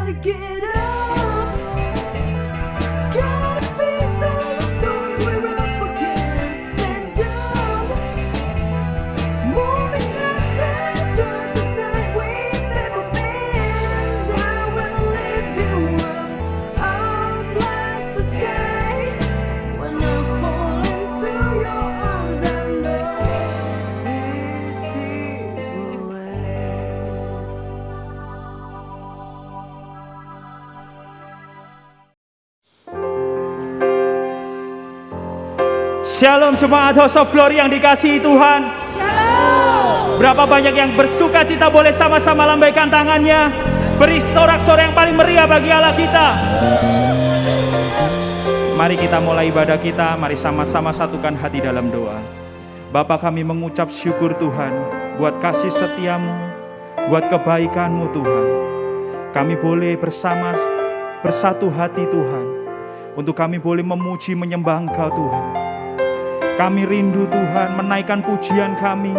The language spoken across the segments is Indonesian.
gotta get up. Gotta face all the storms we're up against. Stand up. Moving past the darkest night we've ever been. And I will lift you up like the sky. When I fall into your arms, I know these tears will end. Shalom jemaat House of Glory yang dikasihi Tuhan. Berapa banyak yang bersuka cita, boleh sama-sama lambaikan tangannya. Beri sorak-sorai yang paling meriah bagi Allah kita. Mari kita mulai ibadah kita. Mari sama-sama satukan hati dalam doa. Bapa, kami mengucap syukur Tuhan buat kasih setiamu, buat kebaikanmu Tuhan. Kami boleh bersatu hati Tuhan, untuk kami boleh memuji menyembah Engkau Tuhan. Kami rindu Tuhan menaikkan pujian kami,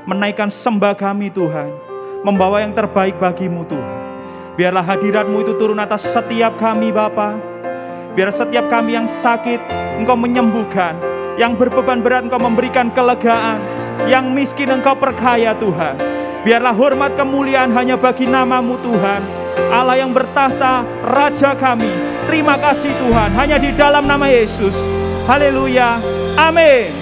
menaikkan sembah kami Tuhan, membawa yang terbaik bagimu Tuhan. Biarlah hadirat-Mu itu turun atas setiap kami Bapa. Biar setiap kami yang sakit Engkau menyembuhkan, yang berbeban berat Engkau memberikan kelegaan, yang miskin Engkau perkaya Tuhan. Biarlah hormat kemuliaan hanya bagi nama-Mu Tuhan, Allah yang bertahta, Raja kami. Terima kasih Tuhan, hanya di dalam nama Yesus. Haleluya. Amin.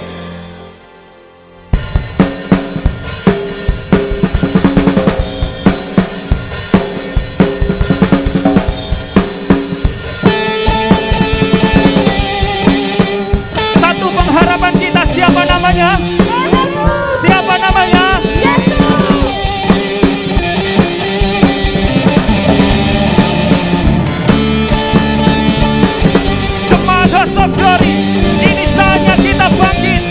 Satu pengharapan kita, siapa namanya? Siapa namanya? Jemaat House of Glory, ini saatnya kita bangkit.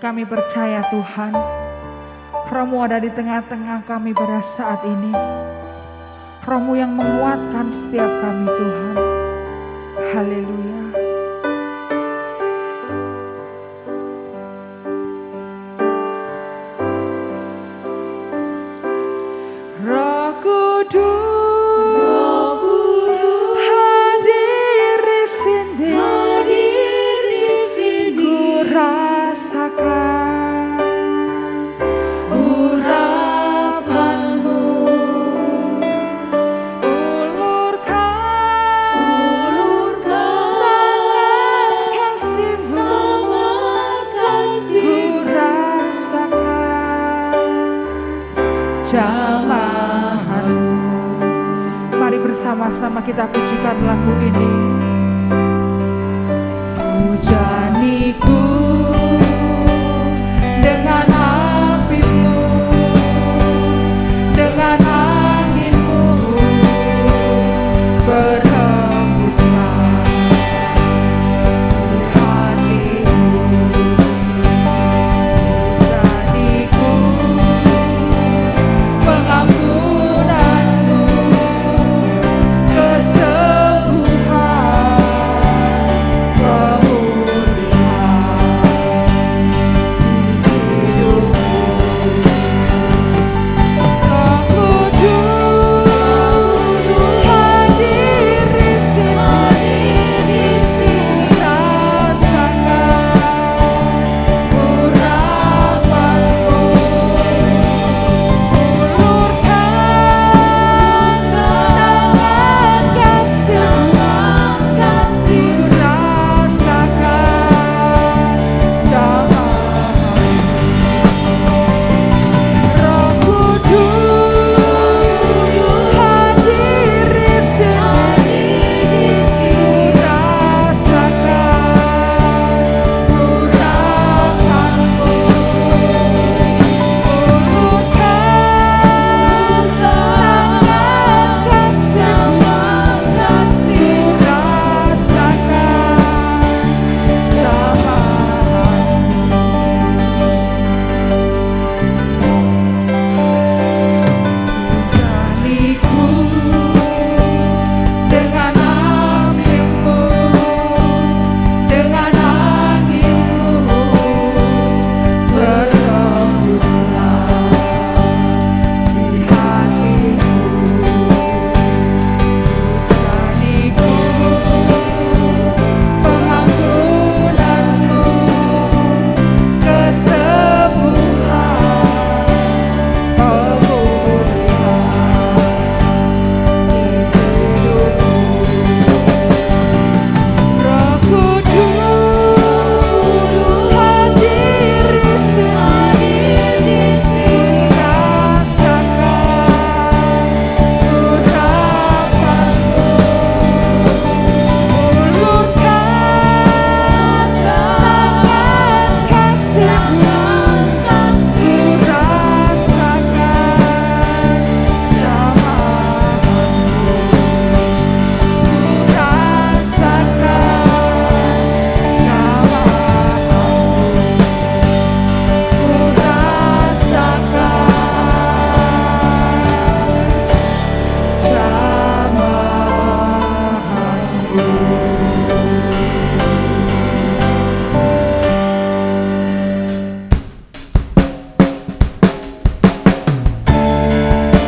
Kami percaya Tuhan, Roh-Mu ada di tengah-tengah kami pada saat ini. Roh-Mu yang menguatkan setiap kami Tuhan. Haleluya. Roh Kudus hadir di sini. Ku rasakan urapan-Mu. Ulurkan tangan kasih-Mu. Ku rasakan jamahan-Mu. Mari bersama-sama kita pujikan lagu ini. Pujaniku dengan api-Mu, dengan angin-Mu berhembusan di hatiku. Pujaniku pengampunan-Mu, kesembuhan,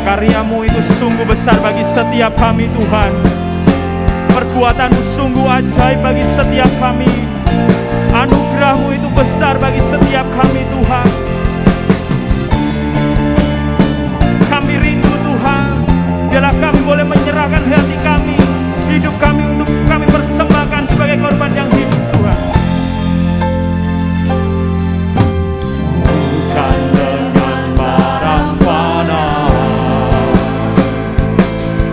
Karya-Mu itu sungguh besar bagi setiap kami Tuhan. Perbuatan-Mu sungguh ajaib bagi setiap kami. Anugerah-Mu itu besar bagi setiap kami Tuhan. Kami rindu Tuhan, biarlah kami boleh menyerahkan hati kami, hidup kami untuk kami persembahkan sebagai korban yang hidup Tuhan. Bukan dengan barang fana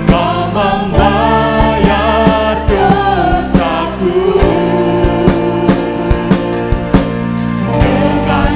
Kau membayar dosaku, dengan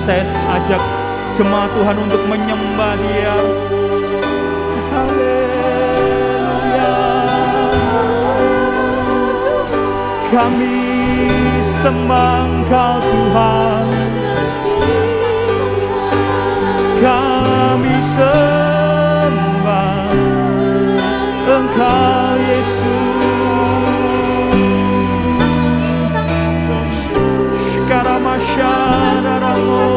Saya ajak jemaat Tuhan untuk menyembah Dia. Haleluya. Kami sembah Engkau Tuhan. Kami sembah Engkau Yesus. Shikaramashararamo.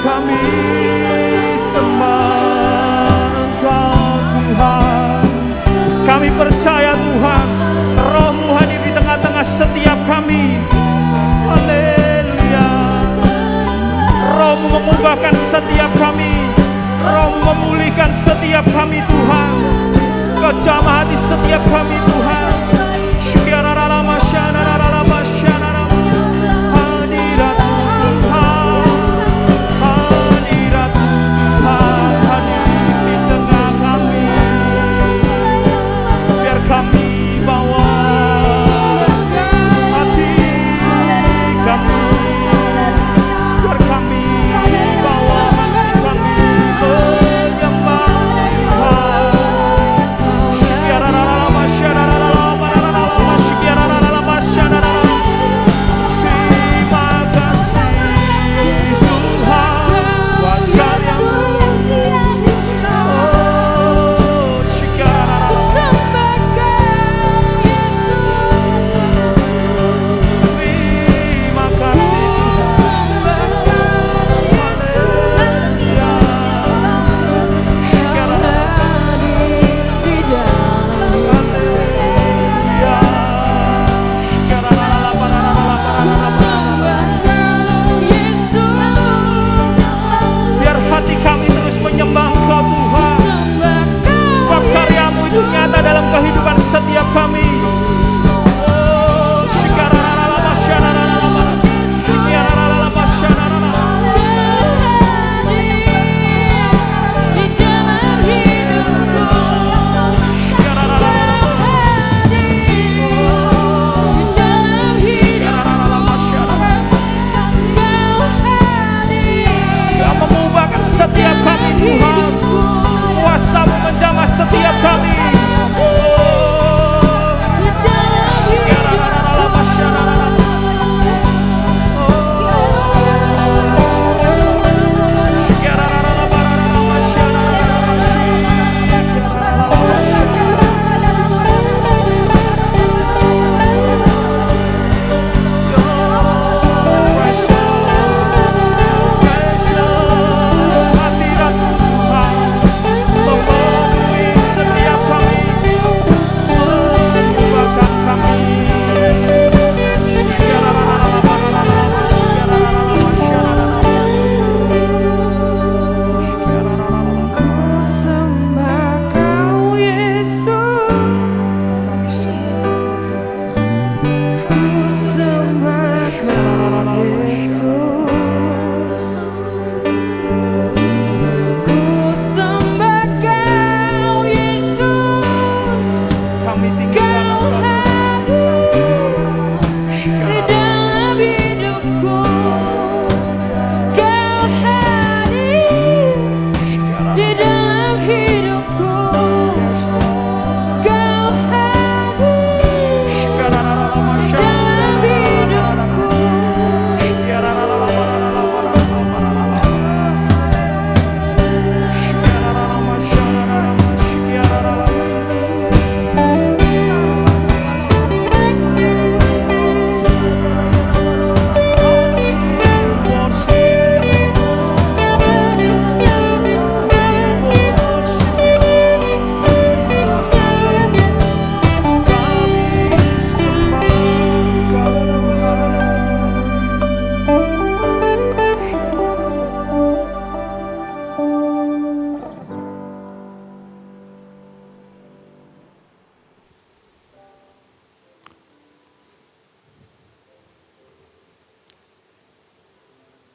Kami sembah Engkau Tuhan. Kami percaya Tuhan, Roh-Mu hadir di tengah-tengah setiap kami. Haleluya. Roh-Mu mengubahkan setiap kami. Roh-Mu memulihkan setiap kami Tuhan. Kau jamah hati setiap kami Tuhan. Hadirat Tuhan, hadirat Tuhan hadir di tengah kami. Biar kami bawa hati kami, biar kami bawa hati kami menyembah dalam kehidupan setiap kami. Yang mengubahkan setiap kami Tuhan. Kuasa-Mu menjamah setiap kami.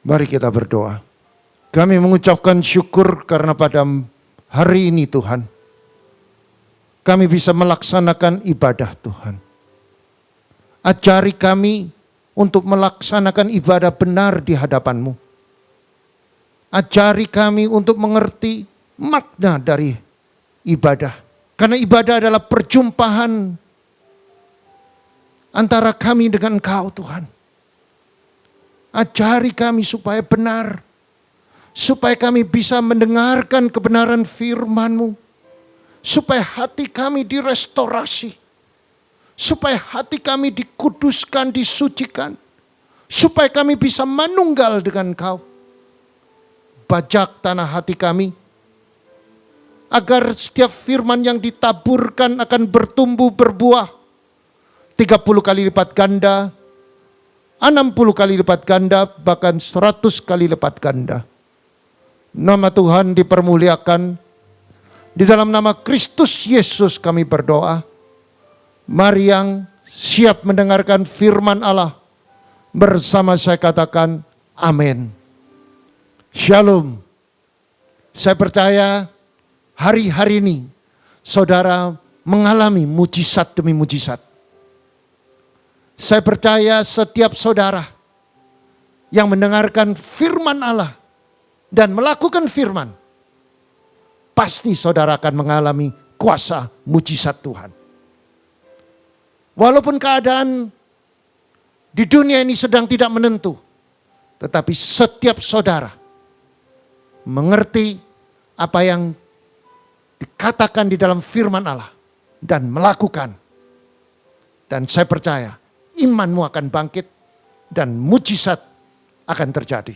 Mari kita berdoa. Kami mengucapkan syukur karena pada hari ini Tuhan, kami bisa melaksanakan ibadah Tuhan. Ajari kami untuk melaksanakan ibadah benar di hadapan-Mu. Ajari kami untuk mengerti makna dari ibadah. Karena ibadah adalah perjumpaan antara kami dengan Engkau Tuhan. Ajari kami supaya benar. Supaya kami bisa mendengarkan kebenaran firman-Mu. Supaya hati kami direstorasi. Supaya hati kami dikuduskan, disucikan. Supaya kami bisa manunggal dengan Engkau. Bajak tanah hati kami, agar setiap firman yang ditaburkan akan bertumbuh berbuah 30 kali lipat ganda, 60 kali lipat ganda, bahkan 100 kali lipat ganda. Nama Tuhan dipermuliakan. Di dalam nama Kristus Yesus kami berdoa. Mari yang siap mendengarkan firman Allah, bersama saya katakan amin. Shalom. Saya percaya hari-hari ini saudara mengalami mujizat demi mujizat. Saya percaya setiap saudara yang mendengarkan firman Allah dan melakukan firman, pasti saudara akan mengalami kuasa mujizat Tuhan. Walaupun keadaan di dunia ini sedang tidak menentu, tetapi setiap saudara mengerti apa yang dikatakan di dalam firman Allah dan melakukan. Dan saya percaya imanmu akan bangkit dan mujizat akan terjadi.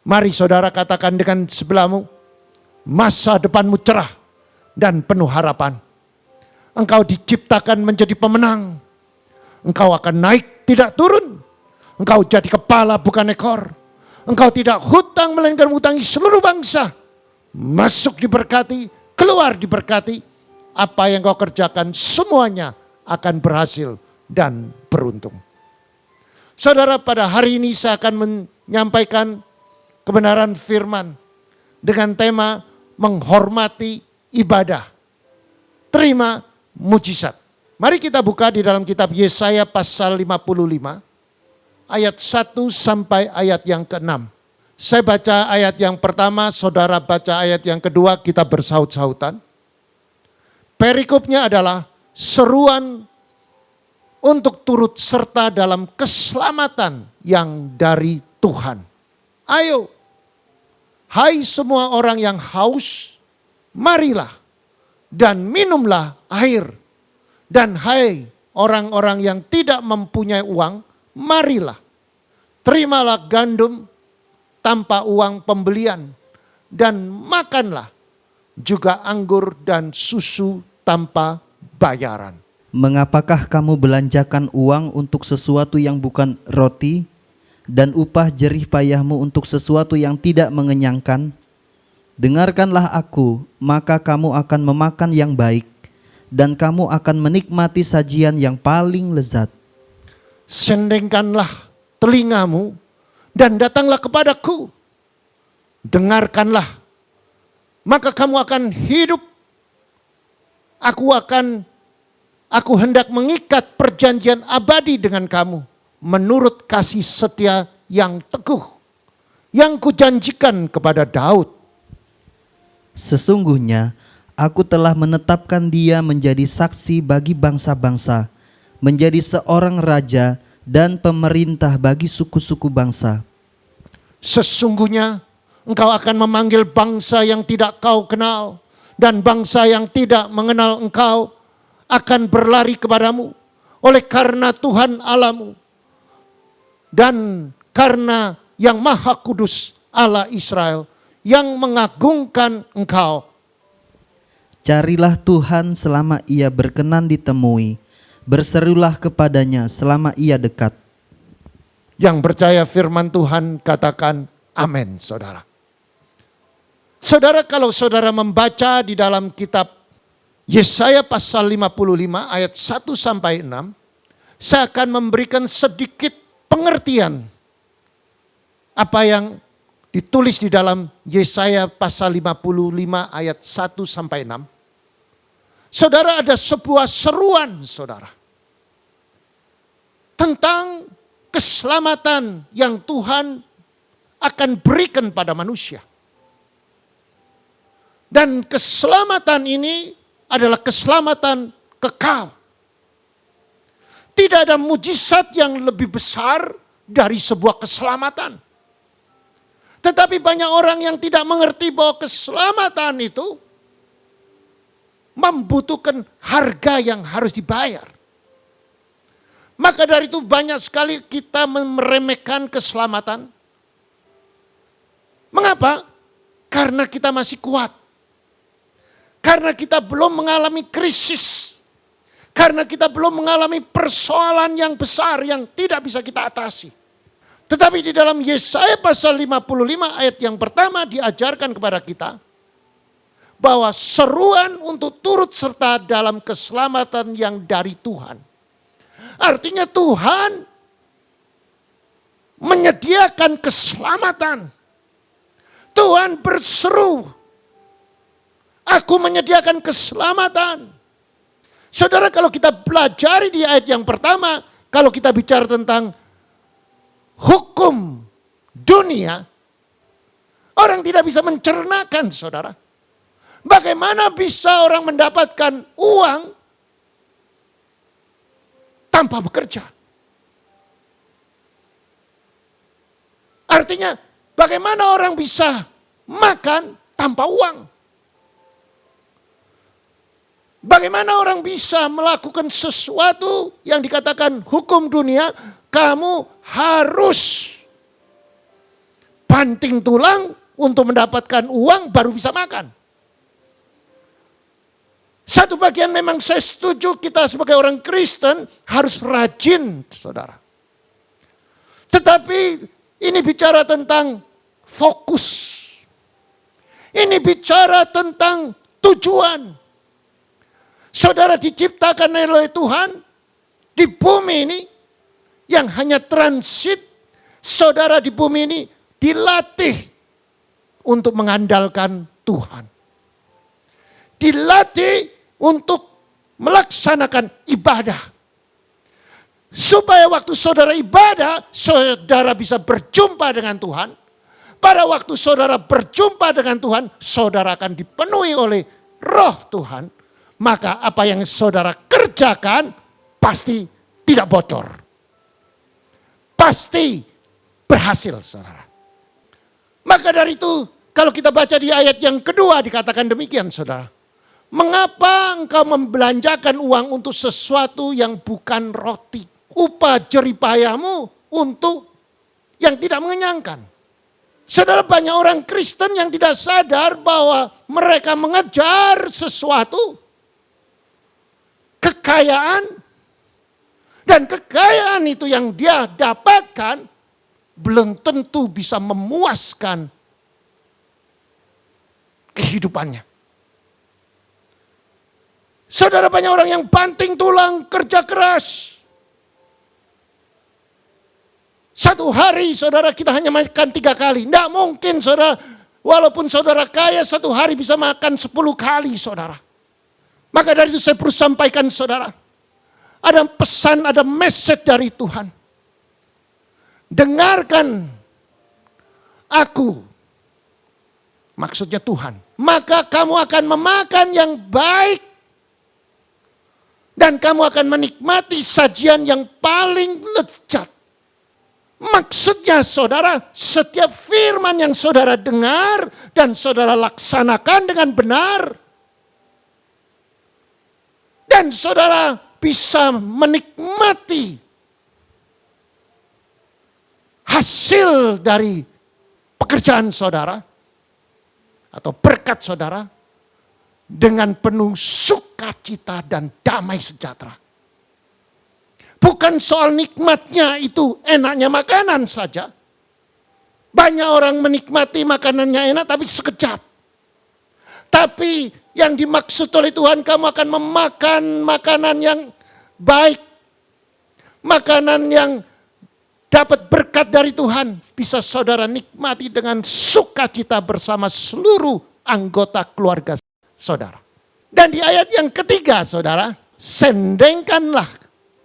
Mari saudara katakan dengan sebelahmu, masa depanmu cerah dan penuh harapan. Engkau diciptakan menjadi pemenang. Engkau akan naik tidak turun. Engkau jadi kepala bukan ekor. Engkau tidak hutang melainkan mengutangi seluruh bangsa. Masuk diberkati, keluar diberkati. Apa yang kau kerjakan semuanya akan berhasil dan beruntung. Saudara, pada hari ini saya akan menyampaikan kebenaran firman dengan tema menghormati ibadah. Terima mujizat. Mari kita buka di dalam kitab Yesaya pasal 55. Ayat 1 sampai ayat yang ke-6. Saya baca ayat yang pertama, saudara baca ayat yang kedua, kita bersaut-sautan. Perikopnya adalah seruan untuk turut serta dalam keselamatan yang dari Tuhan. Ayo, hai semua orang yang haus, marilah dan minumlah air. Dan hai orang-orang yang tidak mempunyai uang, marilah, terimalah gandum tanpa uang pembelian dan makanlah juga anggur dan susu tanpa bayaran. Mengapakah kamu belanjakan uang untuk sesuatu yang bukan roti dan upah jerih payahmu untuk sesuatu yang tidak mengenyangkan? Dengarkanlah aku, maka kamu akan memakan yang baik dan kamu akan menikmati sajian yang paling lezat. Sendengkanlah telingamu dan datanglah kepadaku. Dengarkanlah, maka kamu akan hidup. Aku hendak mengikat perjanjian abadi dengan kamu menurut kasih setia yang teguh yang kujanjikan kepada Daud. Sesungguhnya aku telah menetapkan dia menjadi saksi bagi bangsa-bangsa, menjadi seorang raja dan pemerintah bagi suku-suku bangsa. Sesungguhnya engkau akan memanggil bangsa yang tidak kau kenal, dan bangsa yang tidak mengenal engkau akan berlari kepadamu oleh karena Tuhan Allahmu dan karena yang Maha Kudus Allah Israel yang mengagungkan engkau. Carilah Tuhan selama ia berkenan ditemui, berserulah kepadanya selama ia dekat. Yang percaya firman Tuhan katakan amin, saudara. Saudara, kalau saudara membaca di dalam kitab Yesaya pasal 55 ayat 1 sampai 6, saya akan memberikan sedikit pengertian apa yang ditulis di dalam Yesaya pasal 55 ayat 1 sampai 6. Saudara, ada sebuah seruan, saudara. tentang keselamatan yang Tuhan akan berikan pada manusia. Dan keselamatan ini adalah keselamatan kekal. Tidak ada mujizat yang lebih besar dari sebuah keselamatan. Tetapi banyak orang yang tidak mengerti bahwa keselamatan itu membutuhkan harga yang harus dibayar. Maka dari itu banyak sekali kita meremehkan keselamatan. Mengapa? Karena kita masih kuat. Karena kita belum mengalami krisis. Karena kita belum mengalami persoalan yang besar yang tidak bisa kita atasi. Tetapi di dalam Yesaya pasal 55 ayat yang pertama diajarkan kepada kita bahwa seruan untuk turut serta dalam keselamatan yang dari Tuhan. Artinya Tuhan menyediakan keselamatan. Tuhan berseru, aku menyediakan keselamatan. Saudara, kalau kita pelajari di ayat yang pertama, kalau kita bicara tentang hukum dunia, orang tidak bisa mencernakan, saudara. Bagaimana bisa orang mendapatkan uang tanpa bekerja? Artinya, bagaimana orang bisa makan tanpa uang? Bagaimana orang bisa melakukan sesuatu yang dikatakan hukum dunia, kamu harus banting tulang untuk mendapatkan uang baru bisa makan. Satu bagian memang saya setuju kita sebagai orang Kristen harus rajin, saudara. Tetapi ini bicara tentang fokus. Ini bicara tentang tujuan. Saudara diciptakan oleh Tuhan di bumi ini yang hanya transit. Saudara di bumi ini dilatih untuk mengandalkan Tuhan. Dilatih untuk melaksanakan ibadah. Supaya waktu saudara ibadah, saudara bisa berjumpa dengan Tuhan. Pada waktu saudara berjumpa dengan Tuhan, saudara akan dipenuhi oleh Roh Tuhan. Maka apa yang saudara kerjakan pasti tidak bocor. Pasti berhasil, saudara. Maka dari itu, kalau kita baca di ayat yang kedua dikatakan demikian, saudara. Mengapa engkau membelanjakan uang untuk sesuatu yang bukan roti? Upah jeripayahmu untuk yang tidak mengenyangkan. Saudara, banyak orang Kristen yang tidak sadar bahwa mereka mengejar sesuatu kekayaan, dan kekayaan itu yang dia dapatkan belum tentu bisa memuaskan kehidupannya. Saudara, banyak orang yang banting tulang kerja keras. Satu hari saudara kita hanya makan 3 kali. Tidak mungkin saudara, walaupun saudara kaya satu hari bisa makan 10 kali saudara. Maka dari itu saya perlu sampaikan saudara. Ada pesan, ada message dari Tuhan. Dengarkan aku. Maksudnya Tuhan. Maka kamu akan memakan yang baik. Dan kamu akan menikmati sajian yang paling lezat. Maksudnya saudara, setiap firman yang saudara dengar dan saudara laksanakan dengan benar. Dan saudara bisa menikmati hasil dari pekerjaan saudara atau berkat saudara dengan penuh sukacita dan damai sejahtera. Bukan soal nikmatnya itu enaknya makanan saja. Banyak orang menikmati makanannya enak tapi sekejap. Tapi yang dimaksud oleh Tuhan, kamu akan memakan makanan yang baik. Makanan yang dapat berkat dari Tuhan. Bisa saudara nikmati dengan sukacita bersama seluruh anggota keluarga saudara. Dan di ayat yang ketiga saudara, sendengkanlah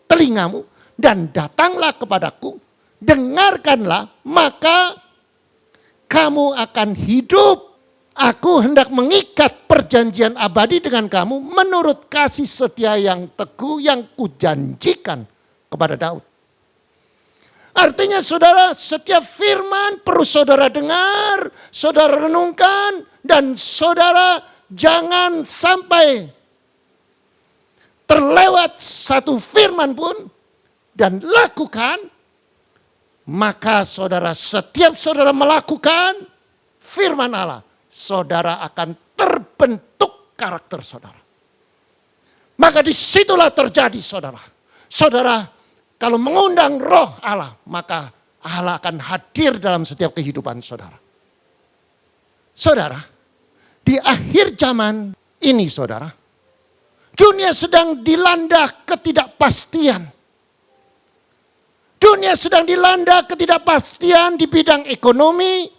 telingamu dan datanglah kepadaku, dengarkanlah, maka kamu akan hidup. Aku hendak mengikat perjanjian abadi dengan kamu menurut kasih setia yang teguh yang kujanjikan kepada Daud. Artinya saudara, setiap firman perlu saudara dengar, saudara renungkan, dan saudara jangan sampai terlewat satu firman pun dan lakukan. Maka saudara, setiap saudara melakukan firman Allah, saudara akan terbentuk karakter saudara. Maka disitulah terjadi saudara. Saudara, kalau mengundang roh Allah, maka Allah akan hadir dalam setiap kehidupan saudara. Saudara, di akhir zaman ini saudara, dunia sedang dilanda ketidakpastian. Dunia sedang dilanda ketidakpastian di bidang ekonomi,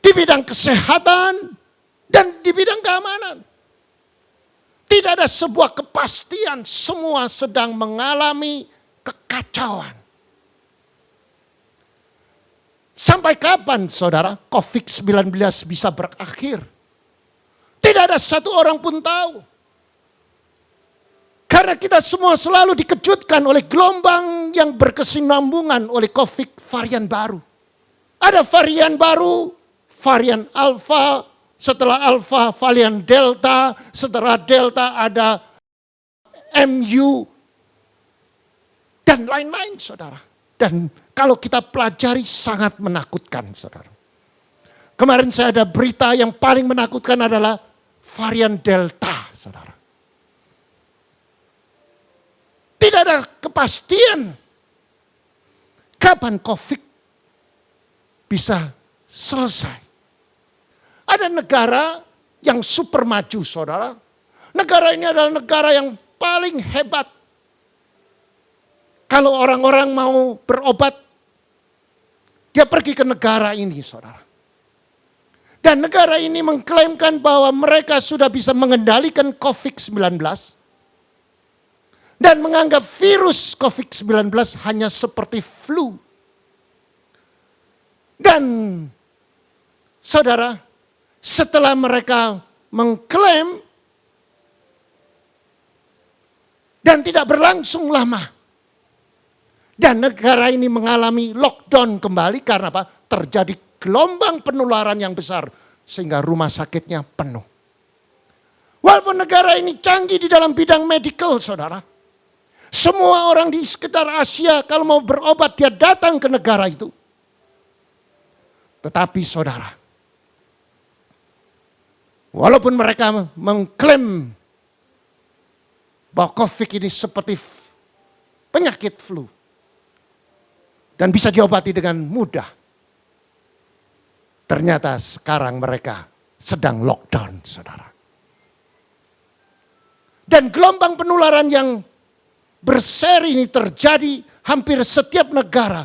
di bidang kesehatan, dan di bidang keamanan. Tidak ada sebuah kepastian, semua sedang mengalami kekacauan. Sampai kapan saudara COVID-19 bisa berakhir? Tidak ada satu orang pun tahu. Karena kita semua selalu dikejutkan oleh gelombang yang berkesinambungan oleh COVID varian baru. Ada varian baru, varian Alpha. Setelah Alpha, varian Delta. Setelah Delta ada MU. Dan lain-lain saudara. Dan kalau kita pelajari sangat menakutkan saudara. Kemarin saya ada berita yang paling menakutkan adalah varian Delta saudara. Tidak ada kepastian kapan COVID bisa selesai. Ada negara yang super maju saudara. Negara ini adalah negara yang paling hebat. Kalau orang-orang mau berobat, dia pergi ke negara ini saudara. Dan negara ini mengklaimkan bahwa mereka sudah bisa mengendalikan COVID-19. Dan menganggap virus COVID-19 hanya seperti flu. Dan saudara, setelah mereka mengklaim dan tidak berlangsung lama. Dan negara ini mengalami lockdown kembali karena apa? Terjadi gelombang penularan yang besar sehingga rumah sakitnya penuh. Walaupun negara ini canggih di dalam bidang medical saudara. Semua orang di sekitar Asia kalau mau berobat dia datang ke negara itu. Tetapi saudara, walaupun mereka mengklaim bahwa COVID ini seperti penyakit flu dan bisa diobati dengan mudah, ternyata sekarang mereka sedang lockdown, saudara. Dan gelombang penularan yang berseri ini terjadi hampir setiap negara.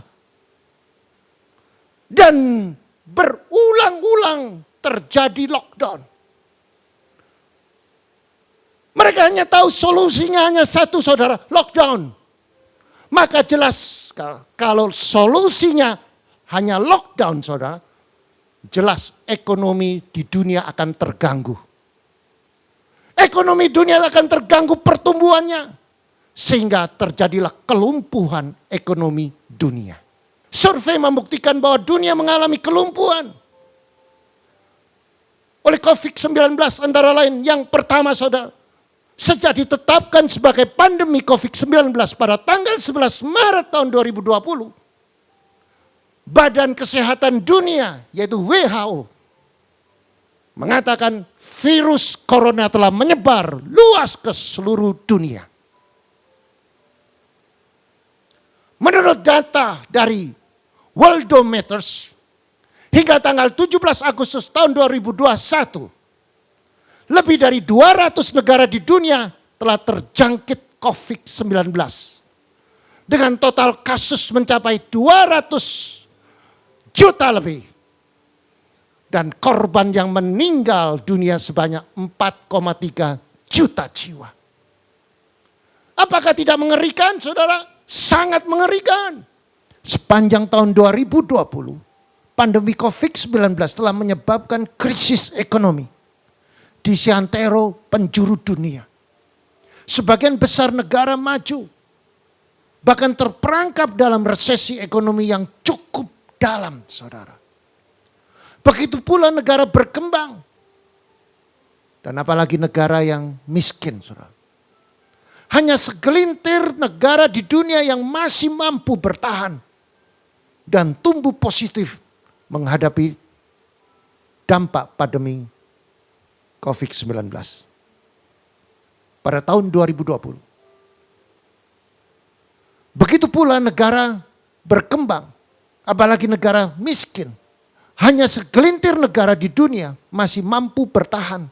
Dan berulang-ulang terjadi lockdown. Mereka hanya tahu solusinya hanya satu saudara, lockdown. Maka jelas kalau solusinya hanya lockdown saudara, jelas ekonomi di dunia akan terganggu. Ekonomi dunia akan terganggu pertumbuhannya. Sehingga terjadilah kelumpuhan ekonomi dunia. Survei membuktikan bahwa dunia mengalami kelumpuhan. Oleh COVID-19 antara lain yang pertama saudara. Sejak ditetapkan sebagai pandemi COVID-19 pada tanggal 11 Maret tahun 2020. Badan Kesehatan Dunia yaitu WHO. Mengatakan virus corona telah menyebar luas ke seluruh dunia. Menurut data dari Worldometers, hingga tanggal 17 Agustus tahun 2021, lebih dari 200 negara di dunia telah terjangkit COVID-19. Dengan total kasus mencapai 200 juta lebih. Dan korban yang meninggal dunia sebanyak 4,3 juta jiwa. Apakah tidak mengerikan, saudara? Sangat mengerikan. Sepanjang tahun 2020, pandemi COVID-19 telah menyebabkan krisis ekonomi di seantero penjuru dunia. Sebagian besar negara maju bahkan terperangkap dalam resesi ekonomi yang cukup dalam, saudara. Begitu pula negara berkembang. Dan apalagi negara yang miskin, saudara. Hanya segelintir negara di dunia yang masih mampu bertahan dan tumbuh positif menghadapi dampak pandemi COVID-19 pada tahun 2020. Begitu pula negara berkembang, apalagi negara miskin. Hanya segelintir negara di dunia masih mampu bertahan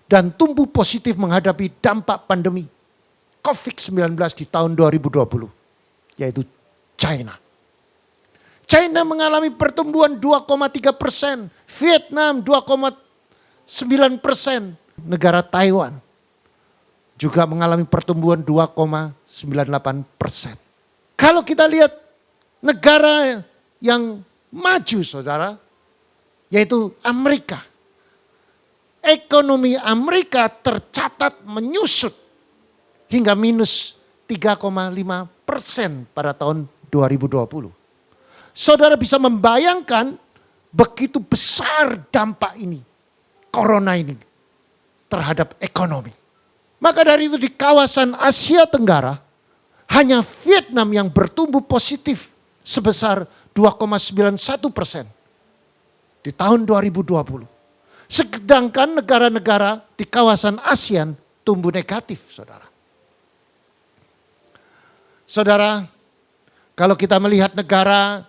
dan tumbuh positif menghadapi dampak pandemi COVID-19 di tahun 2020, yaitu China. China mengalami pertumbuhan 2,3%, Vietnam 2,9%, negara Taiwan juga mengalami pertumbuhan 2,98%. Kalau kita lihat negara yang maju, saudara, yaitu Amerika. Ekonomi Amerika tercatat menyusut hingga minus 3,5% pada tahun 2020. Saudara bisa membayangkan begitu besar dampak ini, corona ini, terhadap ekonomi. Maka dari itu di kawasan Asia Tenggara, hanya Vietnam yang bertumbuh positif sebesar 2,91% di tahun 2020. Sedangkan negara-negara di kawasan ASEAN tumbuh negatif, saudara. Saudara, kalau kita melihat negara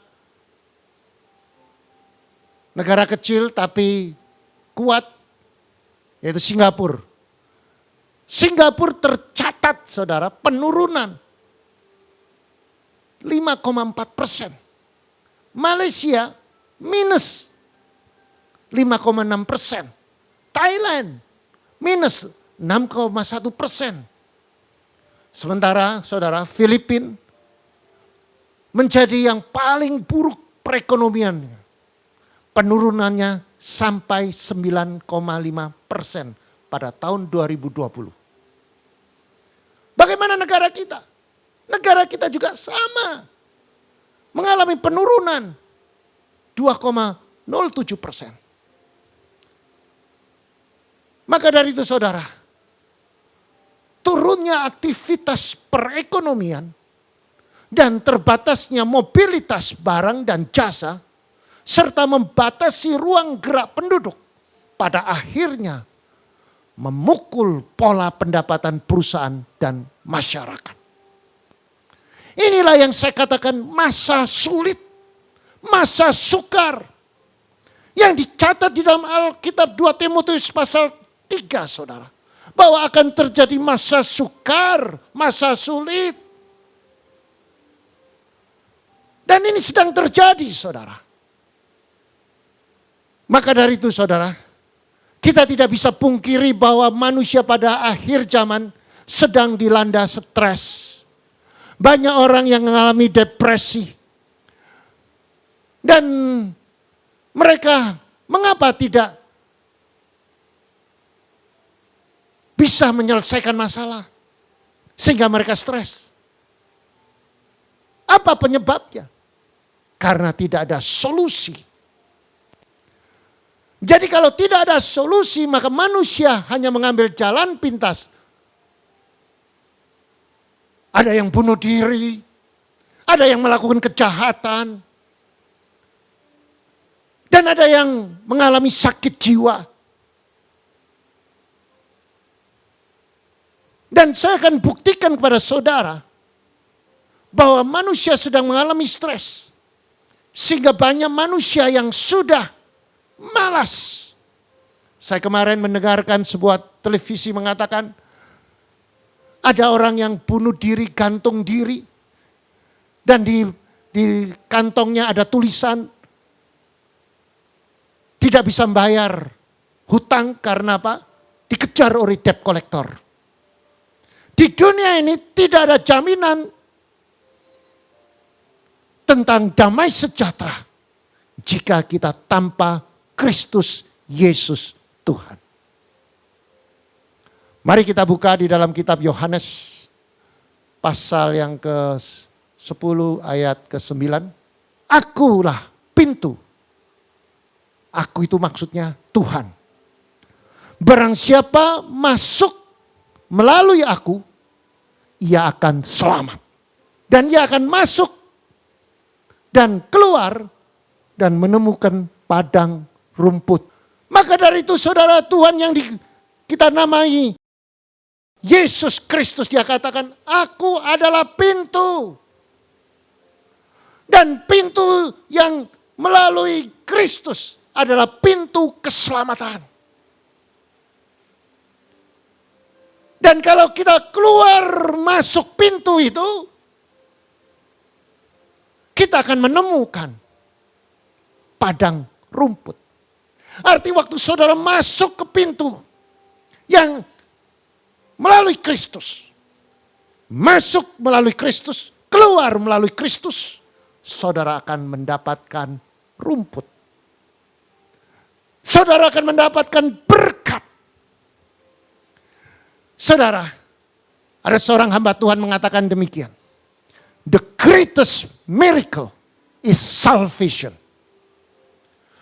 kecil tapi kuat, yaitu Singapura. Singapura tercatat, saudara, penurunan 5,4%. Malaysia minus 5,6%. Thailand minus 6,1%. Sementara saudara Filipina menjadi yang paling buruk perekonomian. Penurunannya sampai 9,5% pada tahun 2020. Bagaimana negara kita? Negara kita juga sama. Mengalami penurunan 2,07%. Maka dari itu saudara, turunnya aktivitas perekonomian dan terbatasnya mobilitas barang dan jasa serta membatasi ruang gerak penduduk pada akhirnya memukul pola pendapatan perusahaan dan masyarakat. Inilah yang saya katakan masa sulit, masa sukar yang dicatat di dalam Alkitab 2 Timotius pasal 3, saudara. Bahwa akan terjadi masa sukar, masa sulit. Dan ini sedang terjadi, saudara. Maka dari itu, saudara, kita tidak bisa pungkiri bahwa manusia pada akhir zaman sedang dilanda stres. Banyak orang yang mengalami depresi. Dan mereka mengapa tidak bisa menyelesaikan masalah sehingga mereka stres? Apa penyebabnya? Karena tidak ada solusi. Jadi kalau tidak ada solusi maka manusia hanya mengambil jalan pintas. Ada yang bunuh diri, ada yang melakukan kejahatan, dan ada yang mengalami sakit jiwa. Dan saya akan buktikan kepada saudara bahwa manusia sedang mengalami stres. Sehingga banyak manusia yang sudah malas. Saya kemarin mendengarkan sebuah televisi mengatakan ada orang yang bunuh diri, gantung diri. Dan di kantongnya ada tulisan tidak bisa membayar hutang karena apa? Dikejar oleh debt collector. Di dunia ini tidak ada jaminan tentang damai sejahtera jika kita tanpa Kristus Yesus Tuhan. Mari kita buka di dalam kitab Yohanes pasal yang ke-10 ayat ke-9. Akulah pintu. Aku itu maksudnya Tuhan. Barang siapa masuk melalui aku, ia akan selamat. Dan ia akan masuk dan keluar dan menemukan padang rumput. Maka dari itu saudara, Tuhan yang kita namai Yesus Kristus, dia katakan, aku adalah pintu. Dan pintu yang melalui Kristus adalah pintu keselamatan. Dan kalau kita keluar masuk pintu itu, kita akan menemukan padang rumput. Arti waktu saudara masuk ke pintu yang melalui Kristus, masuk melalui Kristus, keluar melalui Kristus, saudara akan mendapatkan rumput. Saudara akan mendapatkan berkat. Saudara, ada seorang hamba Tuhan mengatakan demikian. The greatest miracle is salvation.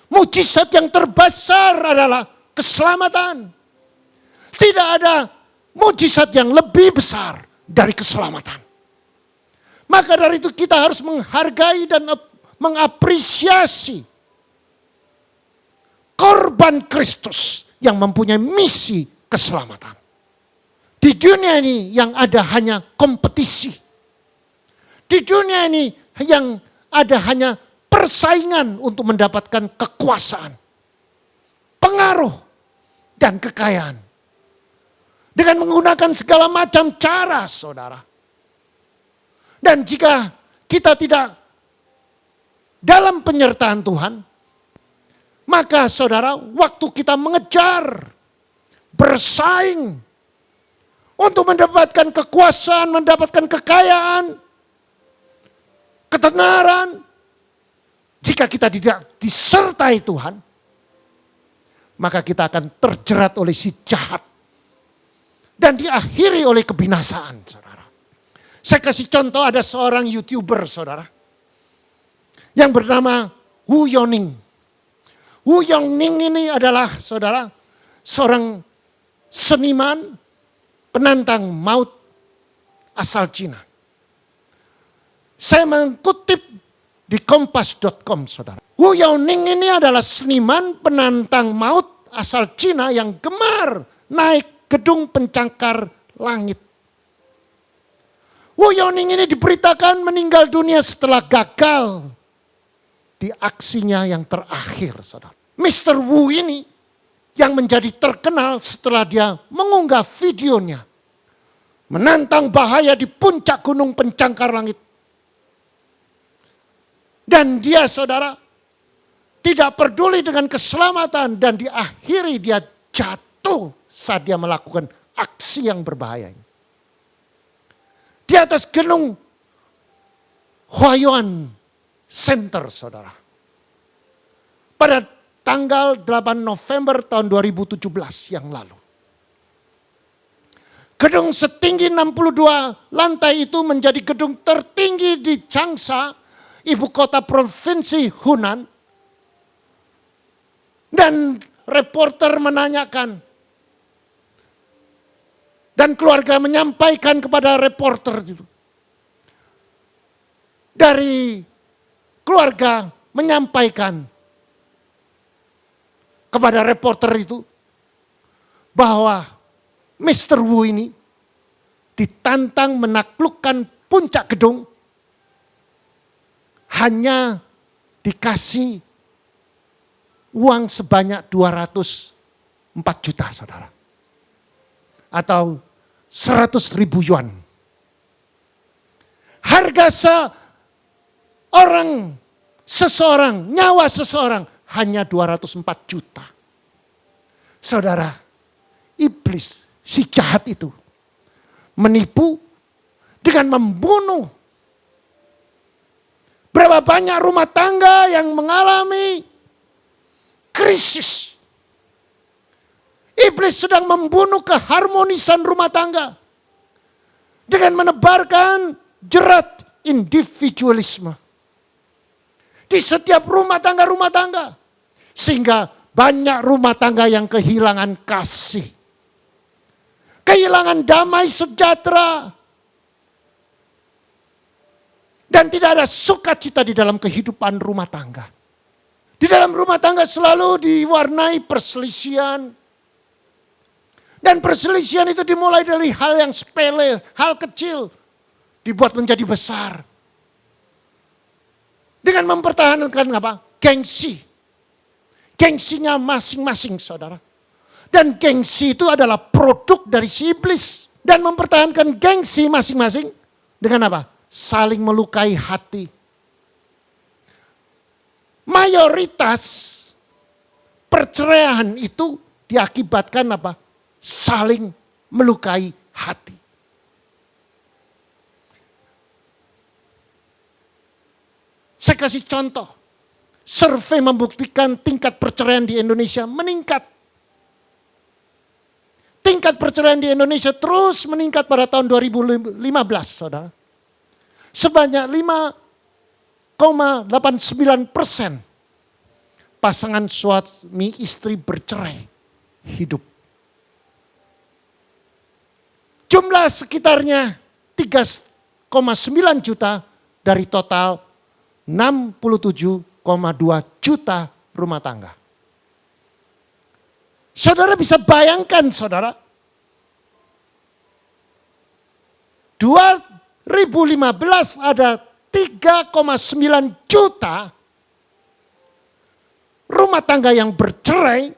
Mujizat yang terbesar adalah keselamatan. Tidak ada mujizat yang lebih besar dari keselamatan. Maka dari itu kita harus menghargai dan mengapresiasi korban Kristus yang mempunyai misi keselamatan. Di dunia ini yang ada hanya kompetisi. Di dunia ini yang ada hanya persaingan untuk mendapatkan kekuasaan, pengaruh, dan kekayaan. Dengan menggunakan segala macam cara, saudara. Dan jika kita tidak dalam penyertaan Tuhan, maka saudara, waktu kita mengejar, bersaing, untuk mendapatkan kekuasaan, mendapatkan kekayaan, ketenaran, jika kita tidak disertai Tuhan, maka kita akan terjerat oleh si jahat dan diakhiri oleh kebinasaan, saudara. Saya kasih contoh, ada seorang YouTuber, saudara, yang bernama Wu Yoning. Wu Yoning ini adalah, saudara, seorang seniman penantang maut asal Cina. Saya mengutip di kompas.com, saudara. Wu Yoning ini adalah seniman penantang maut asal Cina yang gemar naik gedung pencakar langit. Wu Yoning ini diberitakan meninggal dunia setelah gagal di aksinya yang terakhir, saudara. Mr. Wu ini yang menjadi terkenal setelah dia mengunggah videonya menantang bahaya di puncak gunung pencakar langit. Dan dia, saudara, tidak peduli dengan keselamatan dan diakhiri dia jatuh saat dia melakukan aksi yang berbahaya ini. Di atas gunung Huayuan Center, saudara. Pada tanggal 8 November tahun 2017 yang lalu. Gedung setinggi 62 lantai itu menjadi gedung tertinggi di Changsha, ibu kota provinsi Hunan. Dan reporter menanyakan, dan keluarga menyampaikan kepada reporter itu. Dari keluarga menyampaikan kepada reporter itu bahwa Mr. Wu ini ditantang menaklukkan puncak gedung hanya dikasih uang sebanyak 204 juta, saudara. Atau 100.000 yuan. Harga seseorang, nyawa seseorang hanya 204 juta. Saudara, iblis, si jahat itu menipu, dengan membunuh. Berapa banyak rumah tangga yang mengalami krisis. Iblis sedang membunuh keharmonisan rumah tangga dengan menebarkan jerat individualisme di setiap rumah tangga, sehingga banyak rumah tangga yang kehilangan kasih, kehilangan damai sejahtera, dan tidak ada sukacita di dalam kehidupan rumah tangga. Di dalam rumah tangga selalu diwarnai perselisihan. Dan perselisihan itu dimulai dari hal yang sepele, hal kecil, dibuat menjadi besar. Dengan mempertahankan apa? Gengsi. Gengsinya masing-masing, saudara. Dan gengsi itu adalah produk dari si iblis. Dan mempertahankan gengsi masing-masing dengan apa? Saling melukai hati. Mayoritas perceraian itu diakibatkan apa? Saling melukai hati. Saya kasih contoh. Survei membuktikan tingkat perceraian di Indonesia meningkat. Tingkat perceraian di Indonesia terus meningkat pada tahun 2015, saudara. Sebanyak 5,89% pasangan suami istri bercerai hidup. Jumlah sekitarnya 3,9 juta dari total 67,2 juta rumah tangga. Saudara bisa bayangkan, saudara, 2015 ada 3,9 juta rumah tangga yang bercerai,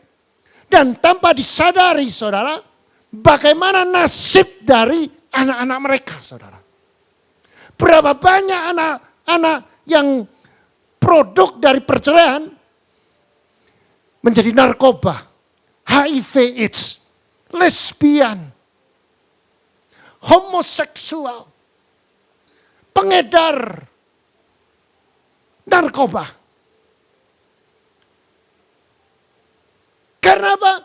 dan tanpa disadari, saudara, bagaimana nasib dari anak-anak mereka, saudara. Berapa banyak anak-anak yang produk dari perceraian menjadi narkoba, HIV AIDS, lesbian, homoseksual, pengedar narkoba. Karena apa?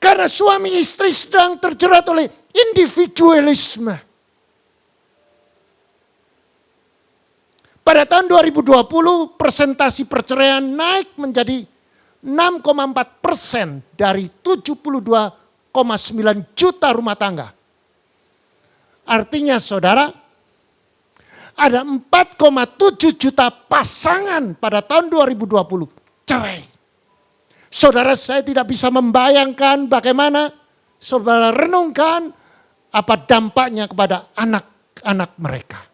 Karena suami istri sedang terjerat oleh individualisme. Pada tahun 2020 persentase perceraian naik menjadi 6,4% dari 72,9 juta rumah tangga. Artinya, saudara, ada 4,7 juta pasangan pada tahun 2020 cerai. Saudara, saya tidak bisa membayangkan bagaimana saudara renungkan apa dampaknya kepada anak-anak mereka.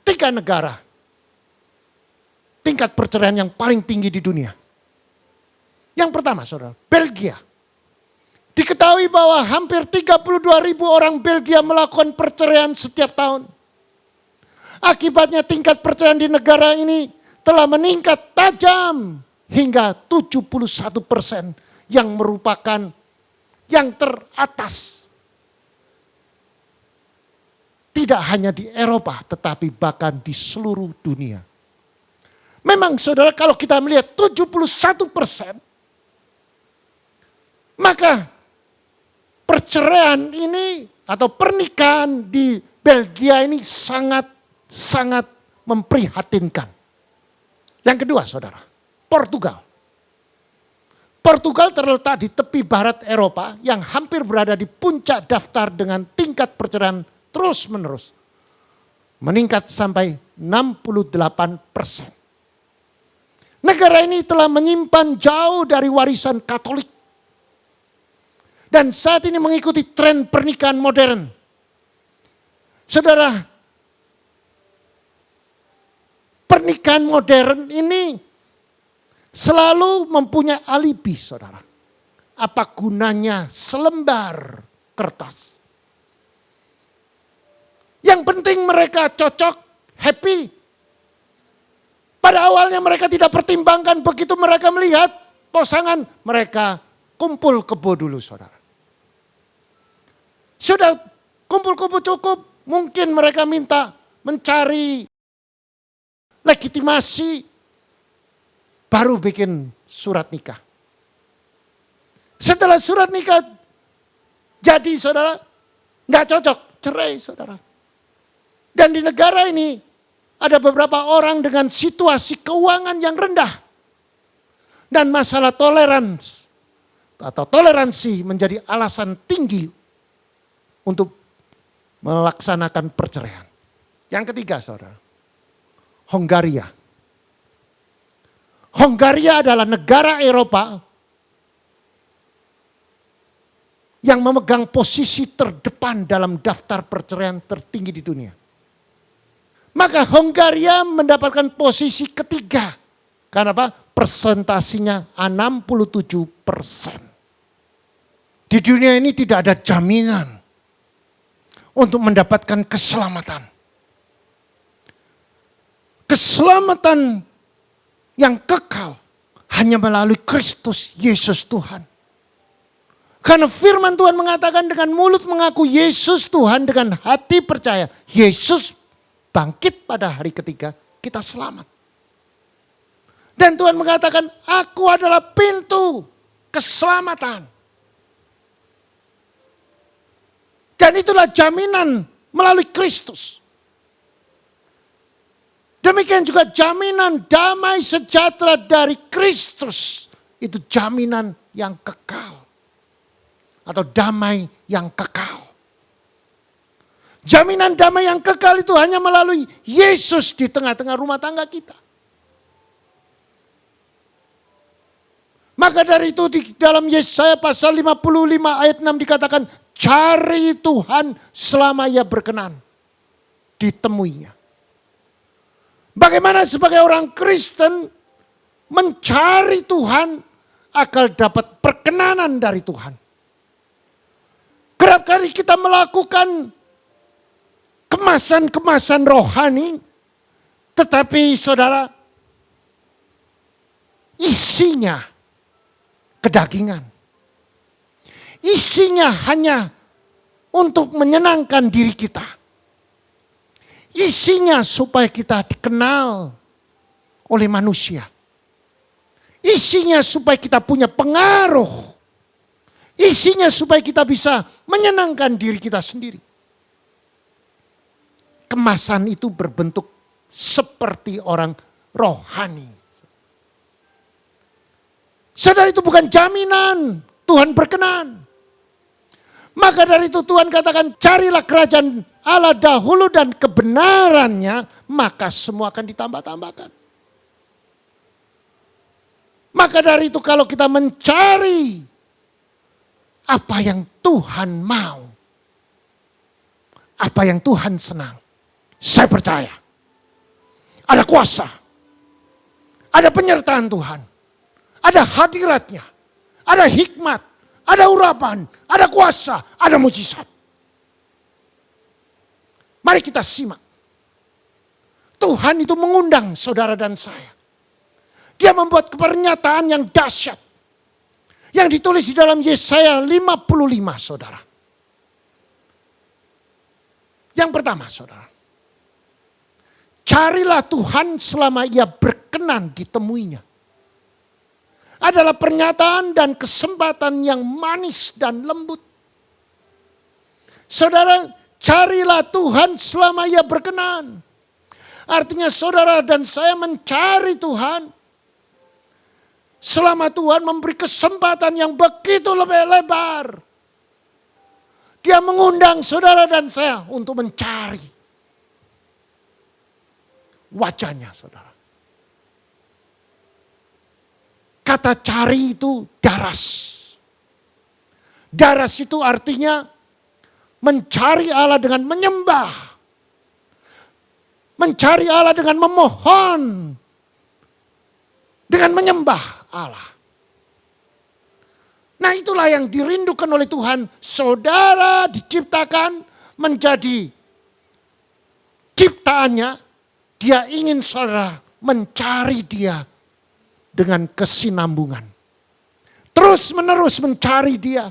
3 negara tingkat perceraian yang paling tinggi di dunia. Yang pertama, saudara, Belgia. Diketahui bahwa hampir 32.000 orang Belgia melakukan perceraian setiap tahun. Akibatnya tingkat perceraian di negara ini telah meningkat tajam hingga 71%, yang merupakan yang teratas. Tidak hanya di Eropa, tetapi bahkan di seluruh dunia. Memang, saudara, kalau kita melihat 71%, maka perceraian ini atau pernikahan di Belgia ini sangat memprihatinkan. Yang kedua, saudara, Portugal. Portugal terletak di tepi barat Eropa yang hampir berada di puncak daftar dengan tingkat perceraian terus-menerus meningkat sampai 68%. Negara ini telah menyimpan jauh dari warisan Katolik dan saat ini mengikuti tren pernikahan modern. Saudara, pernikahan modern ini selalu mempunyai alibi, saudara. Apa gunanya selembar kertas? Yang penting mereka cocok, happy. Pada awalnya mereka tidak pertimbangkan, begitu mereka melihat pasangan, mereka kumpul kebo dulu, saudara. Sudah kumpul-kumpul cukup, mungkin mereka minta mencari legitimasi, baru bikin surat nikah. Setelah surat nikah jadi, saudara, nggak cocok, cerai, saudara. Dan di negara ini ada beberapa orang dengan situasi keuangan yang rendah. Dan masalah toleransi menjadi alasan tinggi untuk melaksanakan perceraian. Yang ketiga, saudara, Hongaria. Hongaria adalah negara Eropa yang memegang posisi terdepan dalam daftar perceraian tertinggi di dunia. Maka Hongaria mendapatkan posisi ketiga. Karena apa? Persentasinya 67%. Di dunia ini tidak ada jaminan untuk mendapatkan keselamatan. Keselamatan yang kekal hanya melalui Kristus Yesus Tuhan. Karena firman Tuhan mengatakan dengan mulut mengaku Yesus Tuhan, dengan hati percaya Yesus bangkit pada hari ketiga, kita selamat. Dan Tuhan mengatakan, aku adalah pintu keselamatan. Dan itulah jaminan melalui Kristus. Demikian juga jaminan damai sejahtera dari Kristus. Itu jaminan yang kekal. Atau damai yang kekal. Jaminan damai yang kekal itu hanya melalui Yesus di tengah-tengah rumah tangga kita. Maka dari itu di dalam Yesaya pasal 55 ayat 6 dikatakan, cari Tuhan selama ia berkenan, ditemuinya. Bagaimana sebagai orang Kristen mencari Tuhan agar dapat perkenanan dari Tuhan. Kerap kali kita melakukan kemasan-kemasan rohani, tetapi saudara, isinya kedagingan. Isinya hanya untuk menyenangkan diri kita. Isinya supaya kita dikenal oleh manusia. Isinya supaya kita punya pengaruh. Isinya supaya kita bisa menyenangkan diri kita sendiri. Kemasan itu berbentuk seperti orang rohani. Saudara, itu bukan jaminan Tuhan berkenan. Maka dari itu Tuhan katakan, carilah kerajaan Allah dahulu dan kebenarannya, maka semua akan ditambah-tambahkan. Maka dari itu kalau kita mencari apa yang Tuhan mau, apa yang Tuhan senang, saya percaya ada kuasa, ada penyertaan Tuhan, ada hadiratnya, ada hikmat, ada urapan, ada kuasa, ada mujizat. Mari kita simak. Tuhan itu mengundang saudara dan saya. Dia membuat pernyataan yang dahsyat. Yang ditulis di dalam Yesaya 55, saudara. Yang pertama, saudara. Carilah Tuhan selama ia berkenan ditemuinya. Adalah pernyataan dan kesempatan yang manis dan lembut. Saudara, carilah Tuhan selama ia berkenan. Artinya saudara dan saya mencari Tuhan selama Tuhan memberi kesempatan yang begitu lebar. Dia mengundang saudara dan saya untuk mencari wajahnya, saudara. Kata cari itu daras. Daras itu artinya mencari Allah dengan menyembah. Mencari Allah dengan memohon. Dengan menyembah Allah. Nah, itulah yang dirindukan oleh Tuhan. Saudara diciptakan menjadi ciptaannya. Dia ingin saudara mencari dia dengan kesinambungan. Terus menerus mencari dia.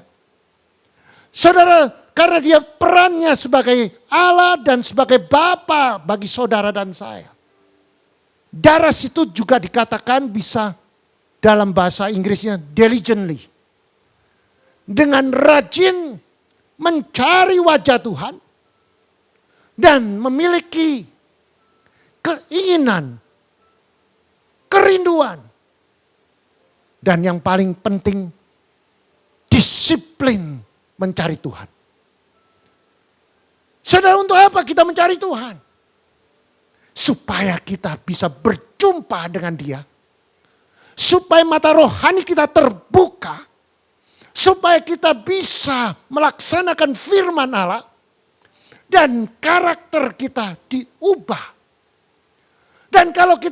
Saudara, Karena dia perannya sebagai Allah dan sebagai Bapa bagi saudara dan saya. Daras itu juga dikatakan bisa dalam bahasa Inggrisnya diligently. Dengan rajin mencari wajah Tuhan dan memiliki keinginan, kerinduan, dan yang paling penting disiplin mencari Tuhan. Saudara, untuk apa kita mencari Tuhan? Supaya kita bisa berjumpa dengan Dia. Supaya mata rohani kita terbuka. Supaya kita bisa melaksanakan firman Allah. Dan karakter kita diubah. Dan kalau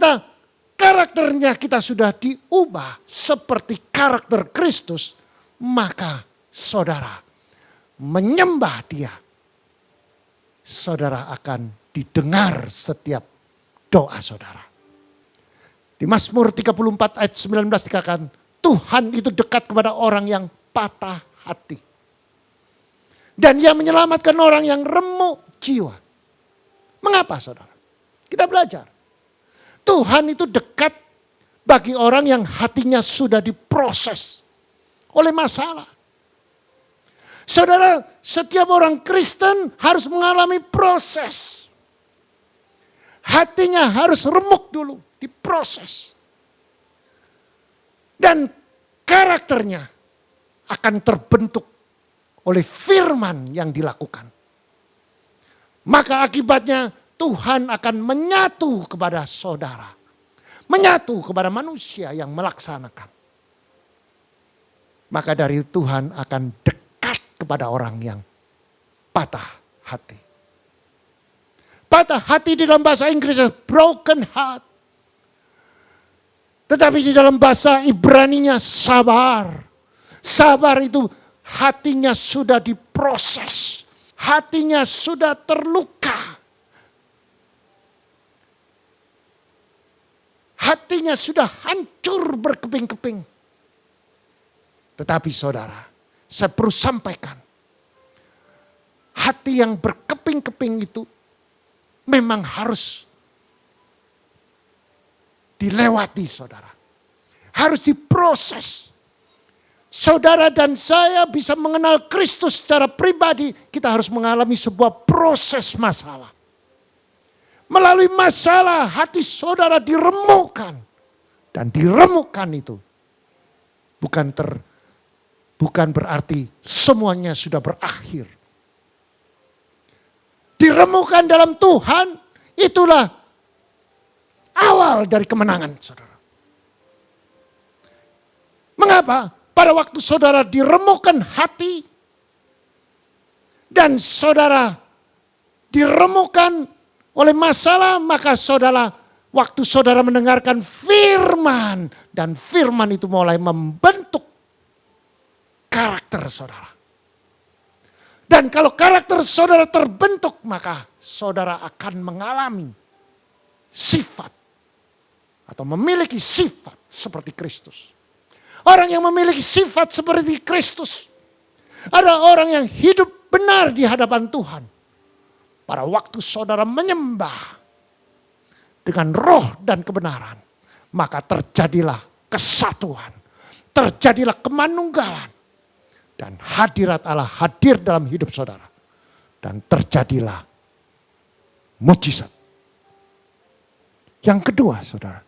karakternya kita sudah diubah seperti karakter Kristus, maka saudara menyembah Dia. Saudara akan didengar setiap doa saudara. Di Mazmur 34 ayat 19 dikatakan, Tuhan itu dekat kepada orang yang patah hati. Dan Ia menyelamatkan orang yang remuk jiwa. Mengapa saudara? Kita belajar. Tuhan itu dekat bagi orang yang hatinya sudah diproses oleh masalah. Saudara, setiap orang Kristen harus mengalami proses. Hatinya harus remuk dulu, diproses. Dan karakternya akan terbentuk oleh firman yang dilakukan. Maka akibatnya Tuhan akan menyatu kepada saudara. Menyatu kepada manusia yang melaksanakan. Maka dari Tuhan akan dekat kepada orang yang patah hati. Patah hati di dalam bahasa Inggris broken heart. Tetapi di dalam bahasa Ibraninya sabar. Sabar itu hatinya sudah diproses. Hatinya sudah terluka. Hatinya sudah hancur berkeping-keping. Tetapi saudara, saya perlu sampaikan. Hati yang berkeping-keping itu memang harus dilewati saudara. Harus diproses. Saudara dan saya bisa mengenal Kristus secara pribadi. Kita harus mengalami sebuah proses masalah. Melalui masalah hati saudara diremukkan. Dan diremukkan itu bukan berarti semuanya sudah berakhir. Diremukkan dalam Tuhan, itulah awal dari kemenangan saudara. Mengapa? Pada waktu saudara diremukkan hati, dan saudara diremukkan oleh masalah, maka waktu saudara mendengarkan firman, dan firman itu mulai membentuk karakter saudara. Dan kalau karakter saudara terbentuk, maka saudara akan mengalami sifat atau memiliki sifat seperti Kristus. Orang yang memiliki sifat seperti Kristus adalah orang yang hidup benar di hadapan Tuhan. Pada waktu saudara menyembah dengan roh dan kebenaran, maka terjadilah kesatuan, terjadilah kemanunggalan. Dan hadirat Allah hadir dalam hidup saudara. Dan terjadilah mujizat. Yang kedua saudara,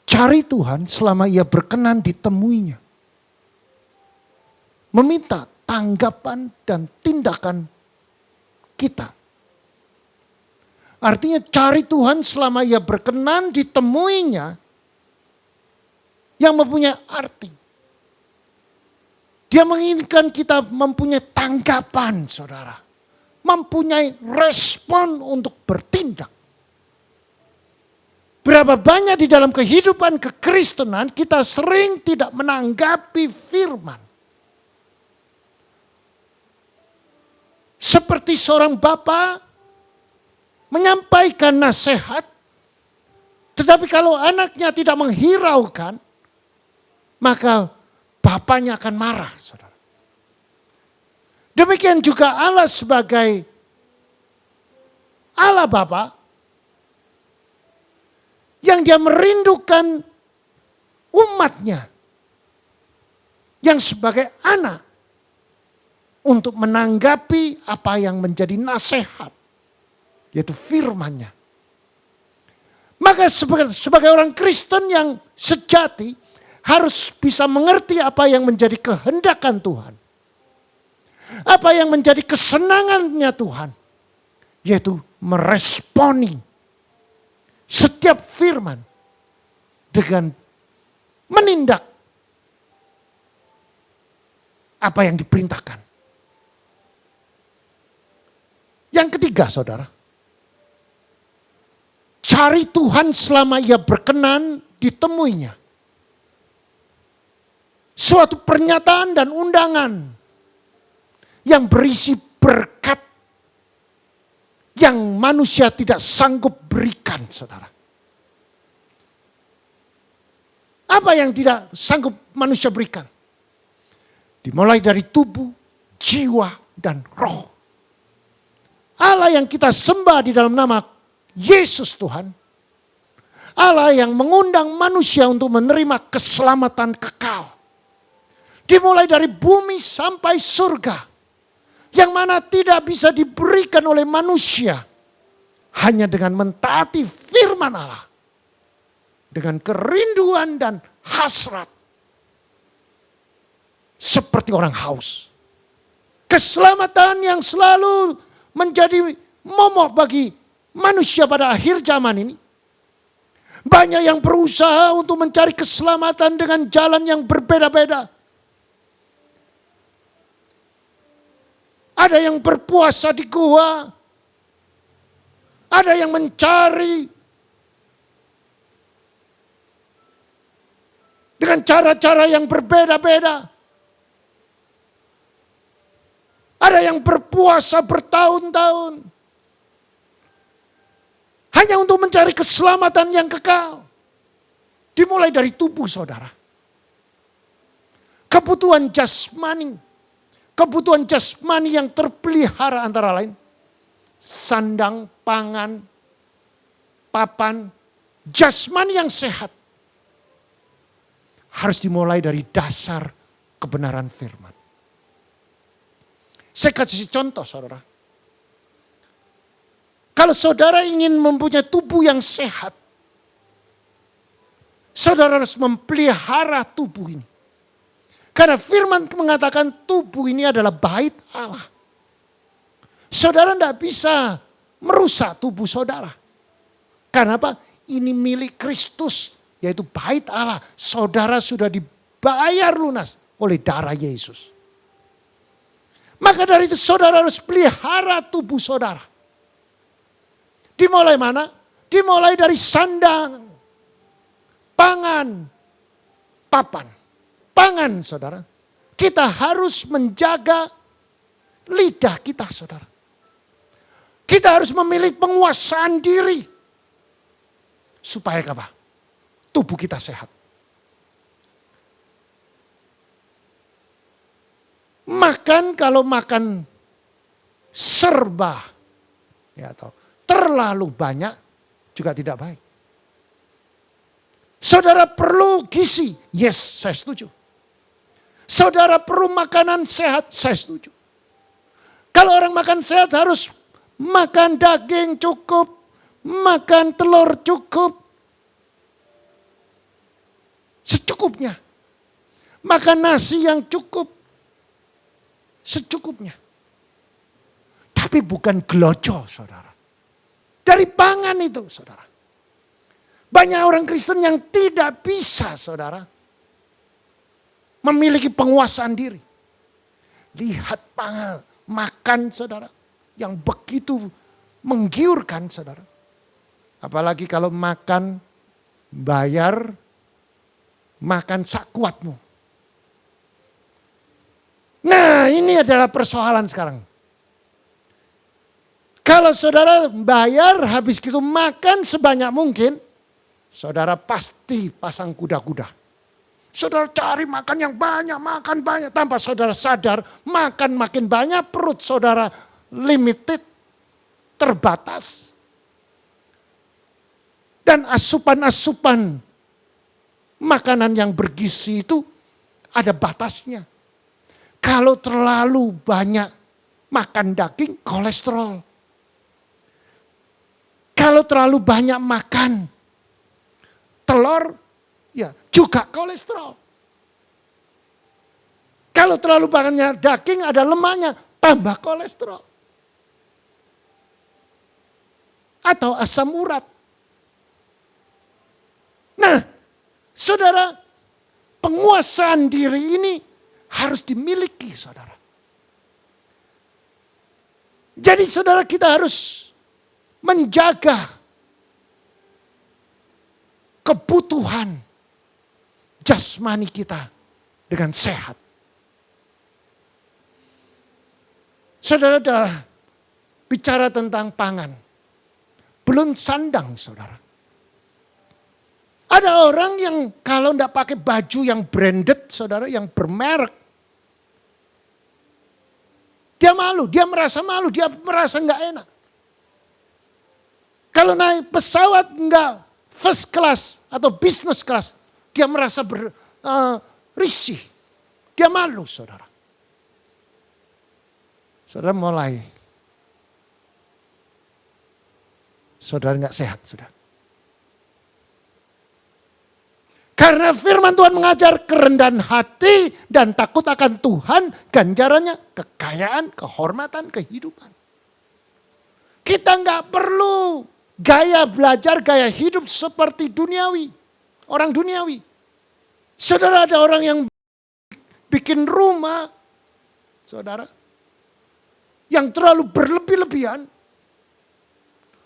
cari Tuhan selama Ia berkenan ditemuinya. Meminta tanggapan dan tindakan kita. Artinya cari Tuhan selama Ia berkenan ditemuinya, yang mempunyai arti. Dia menginginkan kita mempunyai tanggapan saudara. Mempunyai respon untuk bertindak. Berapa banyak di dalam kehidupan kekristenan kita sering tidak menanggapi firman. Seperti seorang bapa menyampaikan nasihat, tetapi kalau anaknya tidak menghiraukan, maka bapaknya akan marah, saudara. Demikian juga Allah sebagai Allah Bapa yang dia merindukan umatnya yang sebagai anak untuk menanggapi apa yang menjadi nasihat, yaitu firman-Nya. Maka sebagai orang Kristen yang sejati harus bisa mengerti apa yang menjadi kehendakan Tuhan. Apa yang menjadi kesenangannya Tuhan. Yaitu meresponi setiap firman dengan menindak apa yang diperintahkan. Yang ketiga, saudara, cari Tuhan selama ia berkenan ditemuinya. Suatu pernyataan dan undangan yang berisi berkat yang manusia tidak sanggup berikan, saudara. Apa yang tidak sanggup manusia berikan? Dimulai dari tubuh, jiwa, dan roh. Allah yang kita sembah di dalam nama Yesus Tuhan. Allah yang mengundang manusia untuk menerima keselamatan kekal. Dimulai dari bumi sampai surga. Yang mana tidak bisa diberikan oleh manusia. Hanya dengan mentaati firman Allah. Dengan kerinduan dan hasrat. Seperti orang haus. Keselamatan yang selalu menjadi momok bagi manusia pada akhir zaman ini. Banyak yang berusaha untuk mencari keselamatan dengan jalan yang berbeda-beda. Ada yang berpuasa di gua. Ada yang mencari dengan cara-cara yang berbeda-beda. Ada yang berpuasa bertahun-tahun. Hanya untuk mencari keselamatan yang kekal. Dimulai dari tubuh saudara. Kebutuhan jasmani. Kebutuhan jasmani yang terpelihara antara lain. Sandang, pangan, papan, jasmani yang sehat. Harus dimulai dari dasar kebenaran firman. Saya kasih contoh saudara. Kalau saudara ingin mempunyai tubuh yang sehat. Saudara harus memelihara tubuh ini. Karena firman mengatakan tubuh ini adalah bait Allah. Saudara tidak bisa merusak tubuh saudara. Karena apa? Ini milik Kristus. Yaitu bait Allah. Saudara sudah dibayar lunas oleh darah Yesus. Maka dari itu saudara harus pelihara tubuh saudara. Dimulai mana? Dimulai dari sandang, pangan, papan. Pangan saudara. Kita harus menjaga lidah kita saudara. Kita harus memilih penguasaan diri. Supaya apa? Tubuh kita sehat. Makan kalau makan serba ya, atau terlalu banyak juga tidak baik. Saudara perlu gizi. Yes, saya setuju. Saudara perlu makanan sehat. Saya setuju. Kalau orang makan sehat harus makan daging cukup. Makan telur cukup. Secukupnya. Makan nasi yang cukup. Secukupnya. Tapi bukan gelojo saudara. Dari pangan itu saudara. Banyak orang Kristen yang tidak bisa saudara. Memiliki penguasaan diri. Lihat pangan, makan saudara. Yang begitu menggiurkan saudara. Apalagi kalau makan, bayar, makan sakuatmu. Nah ini adalah persoalan sekarang. Kalau saudara bayar habis gitu makan sebanyak mungkin. Saudara pasti pasang kuda-kuda. Saudara cari makan yang banyak, makan banyak. Tanpa saudara sadar, makan makin banyak, perut saudara limited, terbatas. Dan asupan-asupan makanan yang bergizi itu ada batasnya. Kalau terlalu banyak makan daging, kolesterol. Kalau terlalu banyak makan telur, ya juga kolesterol. Kalau terlalu banyak daging ada lemaknya, tambah kolesterol. Atau asam urat. Nah, saudara, penguasaan diri ini harus dimiliki, saudara. Jadi saudara, kita harus menjaga kebutuhan jasmani kita dengan sehat. Saudara dah bicara tentang pangan. Belum sandang, saudara. Ada orang yang kalau tidak pakai baju yang branded, saudara, yang bermerek. Dia malu, dia merasa malu, dia merasa nggak enak. Kalau naik pesawat enggak first class atau business class, dia merasa risih. Dia malu, saudara. Saudara mulai. Saudara nggak sehat, saudara. Karena firman Tuhan mengajar kerendahan hati dan takut akan Tuhan, ganjarannya kekayaan, kehormatan, kehidupan. Kita nggak perlu gaya belajar, gaya hidup seperti duniawi. Orang duniawi. Saudara, ada orang yang bikin rumah, saudara, yang terlalu berlebih-lebihan.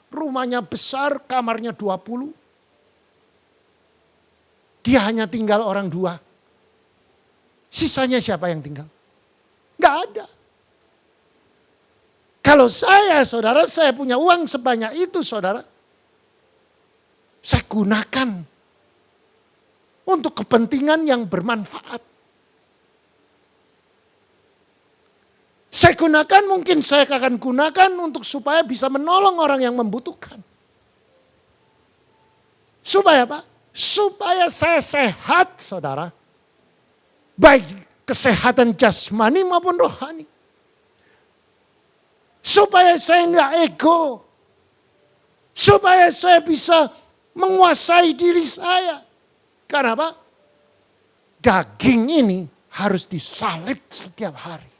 Rumahnya besar, kamarnya 20. Dia hanya tinggal orang 2. Sisanya siapa yang tinggal? Nggak ada. Kalau saya, saudara, saya punya uang sebanyak itu, saudara. Saya gunakan untuk kepentingan yang bermanfaat. Saya gunakan, mungkin saya akan gunakan untuk supaya bisa menolong orang yang membutuhkan. Supaya apa? Supaya saya sehat, saudara. Baik kesehatan jasmani maupun rohani. Supaya saya enggak ego. Supaya saya bisa menguasai diri saya. Karena apa? Daging ini harus disalib setiap hari.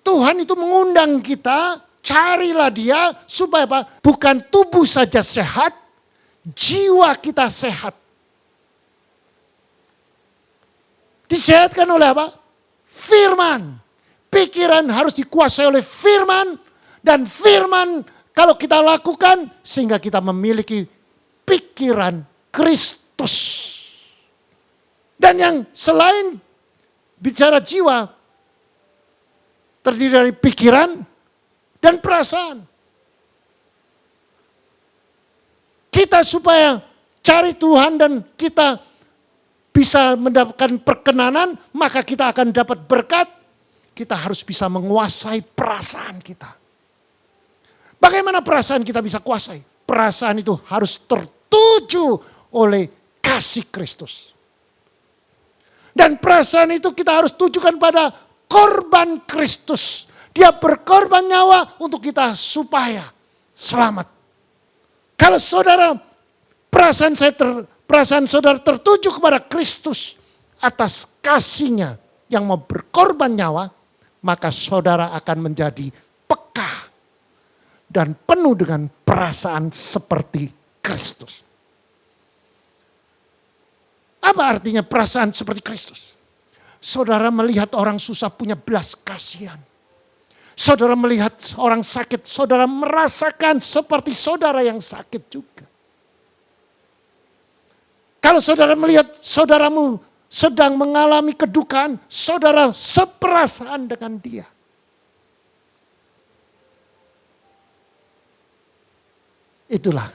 Tuhan itu mengundang kita, carilah dia supaya apa? Bukan tubuh saja sehat, jiwa kita sehat. Disehatkan oleh apa? Firman. Pikiran harus dikuasai oleh firman. Dan firman kalau kita lakukan sehingga kita memiliki pikiran Kristus. Dan yang selain bicara jiwa, terdiri dari pikiran dan perasaan. Kita supaya cari Tuhan dan kita bisa mendapatkan perkenanan, maka kita akan dapat berkat. Kita harus bisa menguasai perasaan kita. Bagaimana perasaan kita bisa kuasai? Perasaan itu harus tertuju oleh kasih Kristus. Dan perasaan itu kita harus tujukan pada korban Kristus. Dia berkorban nyawa untuk kita supaya selamat. Kalau saudara, perasaan saudara tertuju kepada Kristus atas kasih-Nya yang mau berkorban nyawa, maka saudara akan menjadi peka dan penuh dengan perasaan seperti Kristus. Apa artinya perasaan seperti Kristus? Saudara melihat orang susah punya belas kasihan. Saudara melihat orang sakit, saudara merasakan seperti saudara yang sakit juga. Kalau saudara melihat saudaramu sedang mengalami kedukaan, saudara seperasaan dengan dia. Itulah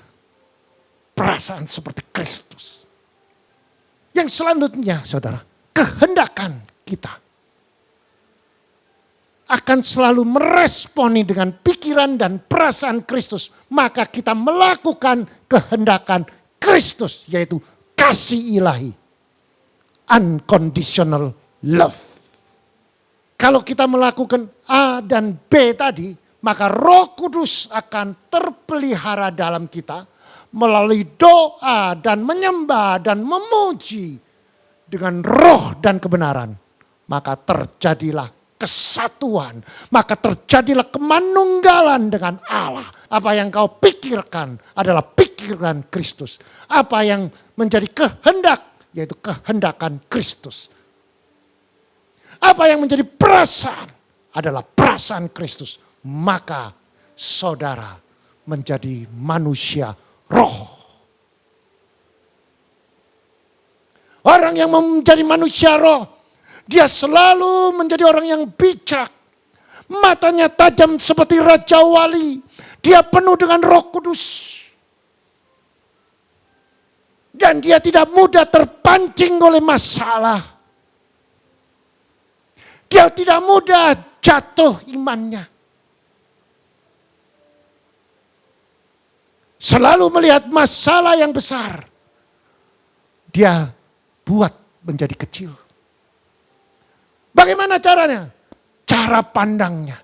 perasaan seperti Kristus. Yang selanjutnya saudara, kehendakan kita akan selalu meresponi dengan pikiran dan perasaan Kristus. Maka kita melakukan kehendakan Kristus, yaitu kasih ilahi. Unconditional love. Kalau kita melakukan A dan B tadi, maka Roh Kudus akan terpelihara dalam kita melalui doa dan menyembah dan memuji dengan roh dan kebenaran. Maka terjadilah kesatuan, maka terjadilah kemanunggalan dengan Allah. Apa yang kau pikirkan adalah pikiran Kristus. Apa yang menjadi kehendak, yaitu kehendakan Kristus. Apa yang menjadi perasaan adalah perasaan Kristus. Maka saudara menjadi manusia roh. Orang yang menjadi manusia roh, dia selalu menjadi orang yang bijak. Matanya tajam seperti Raja Wali. Dia penuh dengan Roh Kudus. Dan dia tidak mudah terpancing oleh masalah. Dia tidak mudah jatuh imannya. Selalu melihat masalah yang besar, dia buat menjadi kecil. Bagaimana caranya? Cara pandangnya.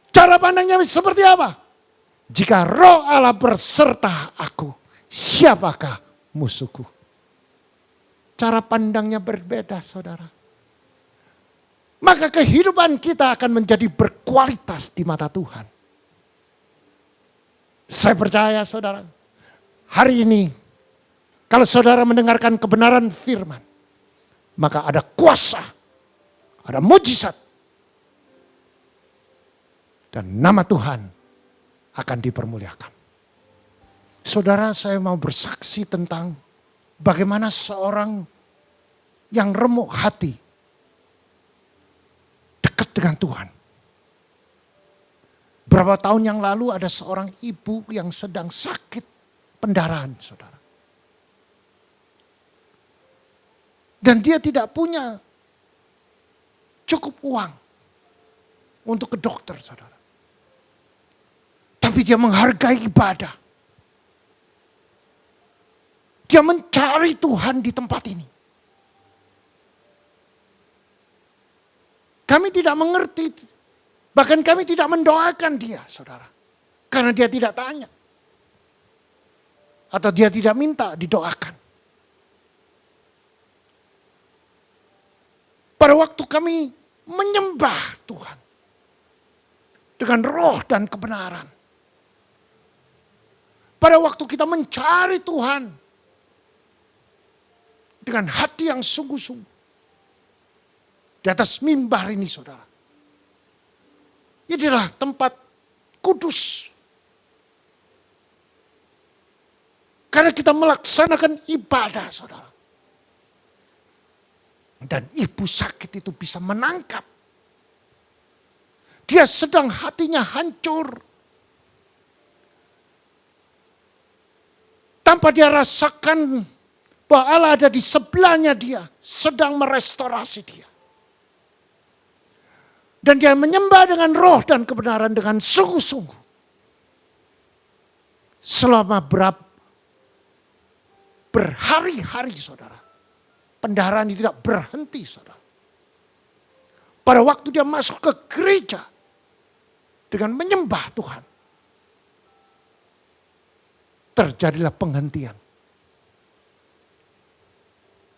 Cara pandangnya seperti apa? Jika Roh Allah berserta aku, siapakah musuhku? Cara pandangnya berbeda, saudara. Maka kehidupan kita akan menjadi berkualitas di mata Tuhan. Saya percaya saudara, hari ini kalau saudara mendengarkan kebenaran firman, maka ada kuasa, ada mujizat. Dan nama Tuhan akan dipermuliakan. Saudara, saya mau bersaksi tentang bagaimana seorang yang remuk hati dekat dengan Tuhan. Berapa tahun yang lalu ada seorang ibu yang sedang sakit pendarahan, saudara. Dan dia tidak punya cukup uang untuk ke dokter, saudara. Tapi dia menghargai ibadah. Dia mencari Tuhan di tempat ini. Kami tidak mengerti, bahkan kami tidak mendoakan dia, saudara. Karena dia tidak tanya. Atau dia tidak minta didoakan. Pada waktu kami menyembah Tuhan. Dengan roh dan kebenaran. Pada waktu kita mencari Tuhan. Dengan hati yang sungguh-sungguh. Di atas mimbar ini, saudara. Inilah tempat kudus. Karena kita melaksanakan ibadah, saudara. Dan ibu sakit itu bisa menangkap. Dia sedang hatinya hancur. Tanpa dia rasakan bahwa Allah ada di sebelahnya dia. Sedang merestorasi dia. Dan dia menyembah dengan roh dan kebenaran dengan sungguh-sungguh. Selama berhari-hari, saudara. Pendarahan ini tidak berhenti, saudara. Pada waktu dia masuk ke gereja. Dengan menyembah Tuhan. Terjadilah penghentian.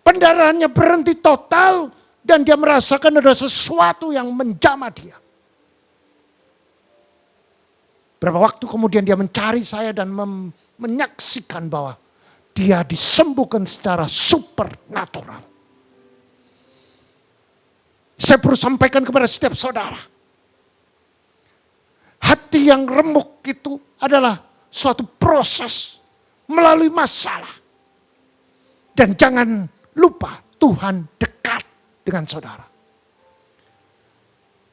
Pendarahannya berhenti total. Dan dia merasakan ada sesuatu yang menjamah dia. Berapa waktu kemudian dia mencari saya dan menyaksikan bahwa dia disembuhkan secara supernatural. Saya perlu sampaikan kepada setiap saudara. Hati yang remuk itu adalah suatu proses melalui masalah. Dan jangan lupa Tuhan dekat dengan saudara.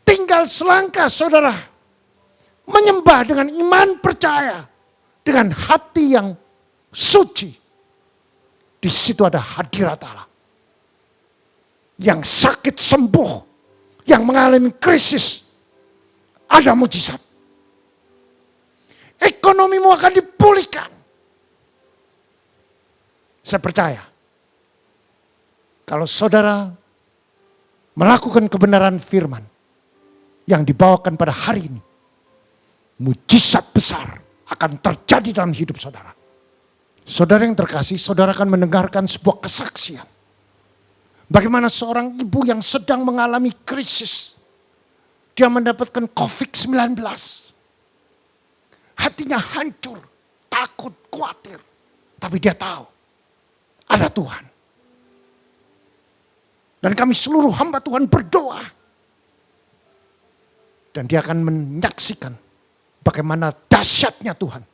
Tinggal selangkah saudara. Menyembah dengan iman percaya. Dengan hati yang suci. Di situ ada hadirat Allah. Yang sakit sembuh, yang mengalami krisis, ada mujizat. Ekonomimu akan dipulihkan. Saya percaya, kalau saudara melakukan kebenaran firman yang dibawakan pada hari ini, mujizat besar akan terjadi dalam hidup saudara. Saudara yang terkasih, saudara akan mendengarkan sebuah kesaksian. Bagaimana seorang ibu yang sedang mengalami krisis, dia mendapatkan COVID-19. Hatinya hancur, takut, khawatir. Tapi dia tahu, ada Tuhan. Dan kami seluruh hamba Tuhan berdoa. Dan dia akan menyaksikan bagaimana dahsyatnya Tuhan.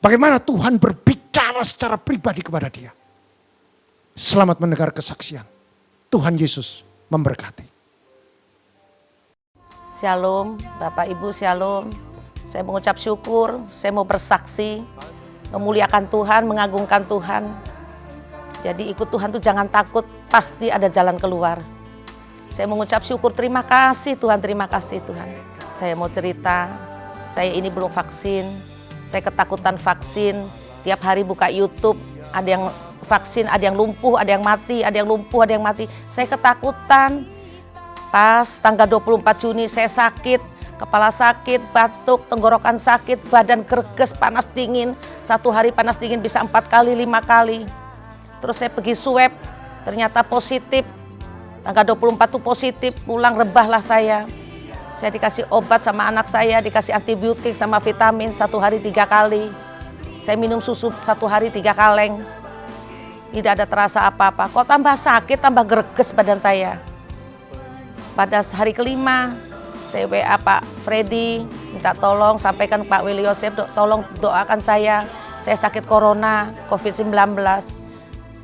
Bagaimana Tuhan berbicara secara pribadi kepada dia. Selamat mendengar kesaksian. Tuhan Yesus memberkati. Shalom, Bapak Ibu Shalom. Saya mengucap syukur, saya mau bersaksi, memuliakan Tuhan, mengagungkan Tuhan. Jadi ikut Tuhan tuh jangan takut, pasti ada jalan keluar. Saya mengucap syukur, terima kasih Tuhan, terima kasih Tuhan. Saya mau cerita, saya ini belum vaksin, saya ketakutan vaksin. Tiap hari buka YouTube, ada yang vaksin, ada yang lumpuh, ada yang mati, ada yang lumpuh, ada yang mati. Saya ketakutan. Pas tanggal 24 Juni saya sakit, kepala sakit, batuk, tenggorokan sakit, badan greges, panas dingin. Satu hari panas dingin bisa 4 kali, 5 kali. Terus saya pergi swab, ternyata positif. Tanggal 24 itu positif, pulang rebahlah saya. Saya dikasih obat sama anak saya, dikasih antibiotik sama vitamin 1 hari 3 kali. Saya minum susu 1 hari 3 kaleng. Tidak ada terasa apa-apa. Kok tambah sakit, tambah greges badan saya. Pada hari kelima, saya WA Pak Freddy, minta tolong sampaikan Pak Willy Yosef, tolong doakan saya sakit corona, COVID-19.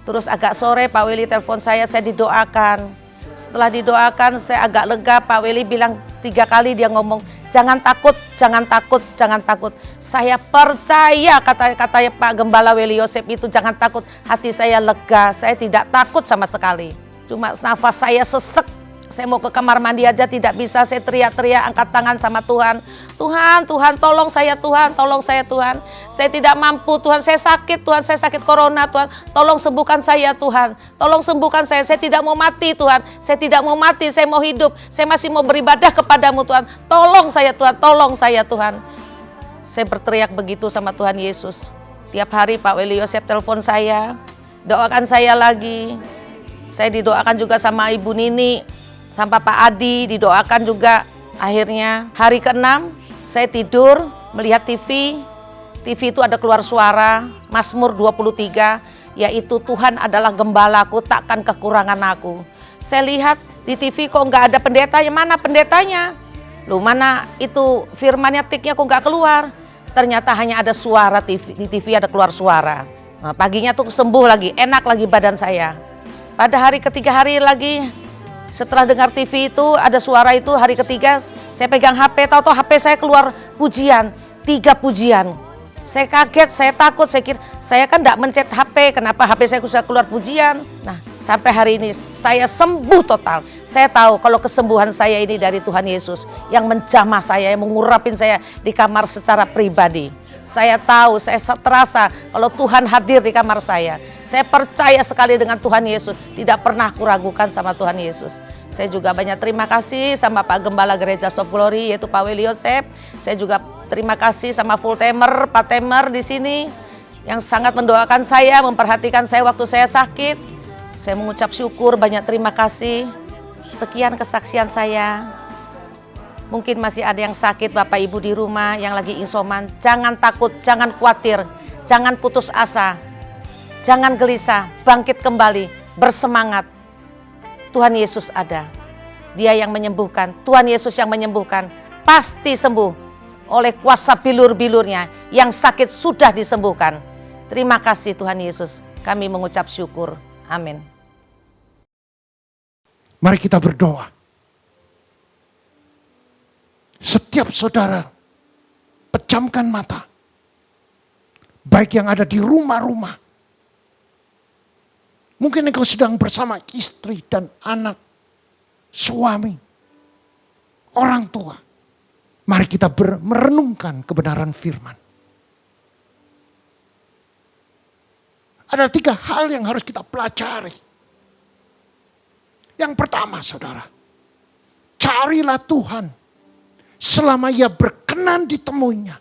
Terus agak sore Pak Willy telepon saya didoakan. Setelah didoakan, saya agak lega, Pak Willy bilang 3 kali dia ngomong, jangan takut, jangan takut, jangan takut. Saya percaya kata Pak Gembala Willy Yosef itu, jangan takut. Hati saya lega, saya tidak takut sama sekali. Cuma nafas saya sesek. Saya mau ke kamar mandi aja tidak bisa, saya teriak-teriak, angkat tangan sama Tuhan. Tuhan, Tuhan tolong saya Tuhan, tolong saya Tuhan. Saya tidak mampu Tuhan, saya sakit Tuhan, saya sakit corona Tuhan. Tolong sembuhkan saya Tuhan, tolong sembuhkan saya tidak mau mati Tuhan. Saya tidak mau mati, saya mau hidup. Saya masih mau beribadah kepadamu Tuhan. Tolong saya Tuhan, tolong saya Tuhan. Saya berteriak begitu sama Tuhan Yesus. Tiap hari Pak Willy Yosef telepon saya, doakan saya lagi. Saya didoakan juga sama Ibu Nini. Sampai Pak Adi didoakan juga. Akhirnya hari ke-6 saya tidur melihat TV. TV itu ada keluar suara Mazmur 23, yaitu Tuhan adalah gembalaku, takkan kekurangan aku. Saya lihat di TV kok nggak ada pendetanya, mana pendetanya? Loh mana itu firmannya, tiknya kok nggak keluar? Ternyata hanya ada suara TV, di TV ada keluar suara. Nah, paginya tuh sembuh lagi, enak lagi badan saya. Pada hari ketiga hari lagi, setelah dengar TV itu ada suara itu, hari ketiga saya pegang HP, tahu-tahu HP saya keluar pujian, 3 pujian. Saya kaget, saya takut, saya kira saya kan enggak mencet HP, kenapa HP saya bisa keluar pujian. Nah sampai hari ini saya sembuh total. Saya tahu kalau kesembuhan saya ini dari Tuhan Yesus yang menjamah saya, yang mengurapin saya di kamar secara pribadi. Saya tahu, saya terasa kalau Tuhan hadir di kamar saya. Saya percaya sekali dengan Tuhan Yesus. Tidak pernah kuragukan sama Tuhan Yesus. Saya juga banyak terima kasih sama Pak Gembala Gereja Soft Glory, yaitu Pak Willy Yosef. Saya juga terima kasih sama full timer, Pak Temer di sini yang sangat mendoakan saya, memperhatikan saya waktu saya sakit. Saya mengucap syukur, banyak terima kasih. Sekian kesaksian saya. Mungkin masih ada yang sakit Bapak Ibu di rumah yang lagi isoman. Jangan takut, jangan khawatir, jangan putus asa. Jangan gelisah, bangkit kembali, bersemangat. Tuhan Yesus ada. Dia yang menyembuhkan, Tuhan Yesus yang menyembuhkan. Pasti sembuh oleh kuasa bilur-bilurnya. Yang sakit sudah disembuhkan. Terima kasih Tuhan Yesus. Kami mengucap syukur. Amin. Mari kita berdoa. Setiap saudara, pejamkan mata. Baik yang ada di rumah-rumah, Mungkin engkau sedang bersama istri dan anak, suami, orang tua. Mari kita merenungkan kebenaran firman. Ada 3 hal yang harus kita pelajari. Yang pertama, saudara, carilah Tuhan selama ia berkenan ditemuinya.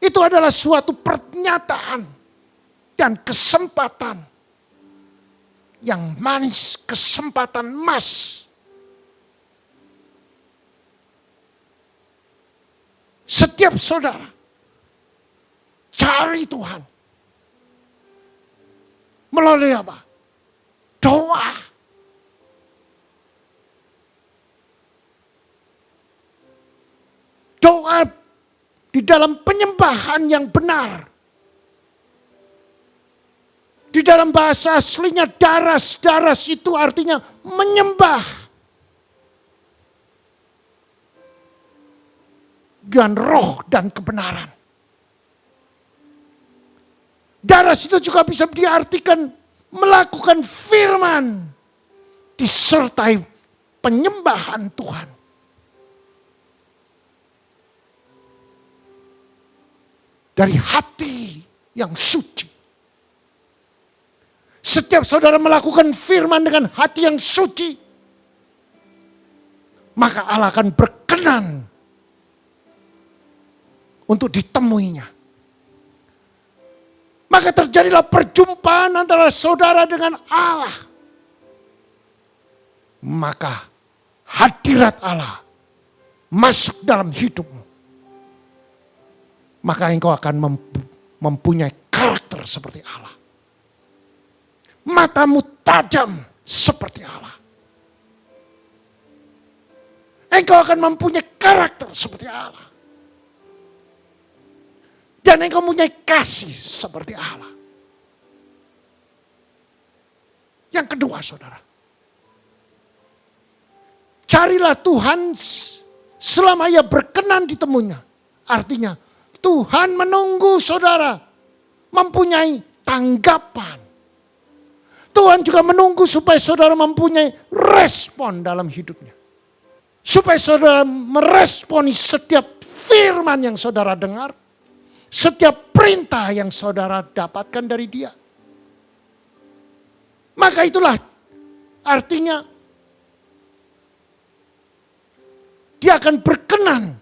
Itu adalah suatu pernyataan dan kesempatan yang manis, kesempatan emas. Setiap saudara cari Tuhan melalui apa? Doa. Doa di dalam penyembahan yang benar. Di dalam bahasa aslinya daras itu artinya menyembah. Dan roh dan kebenaran. Daras itu juga bisa diartikan melakukan firman. Disertai penyembahan Tuhan. Dari hati yang suci. Setiap saudara melakukan firman dengan hati yang suci, maka Allah akan berkenan untuk ditemuinya. Maka terjadilah perjumpaan antara saudara dengan Allah. Maka hadirat Allah masuk dalam hidupmu. Maka engkau akan mempunyai karakter seperti Allah. Matamu tajam seperti Allah. Engkau akan mempunyai karakter seperti Allah. Dan engkau mempunyai kasih seperti Allah. Yang kedua, saudara. Carilah Tuhan selama ia berkenan ditemuinya. Artinya, Tuhan menunggu saudara mempunyai tanggapan. Tuhan juga menunggu supaya saudara mempunyai respon dalam hidupnya. Supaya saudara meresponi setiap firman yang saudara dengar. Setiap perintah yang saudara dapatkan dari dia. Maka itulah artinya dia akan berkenan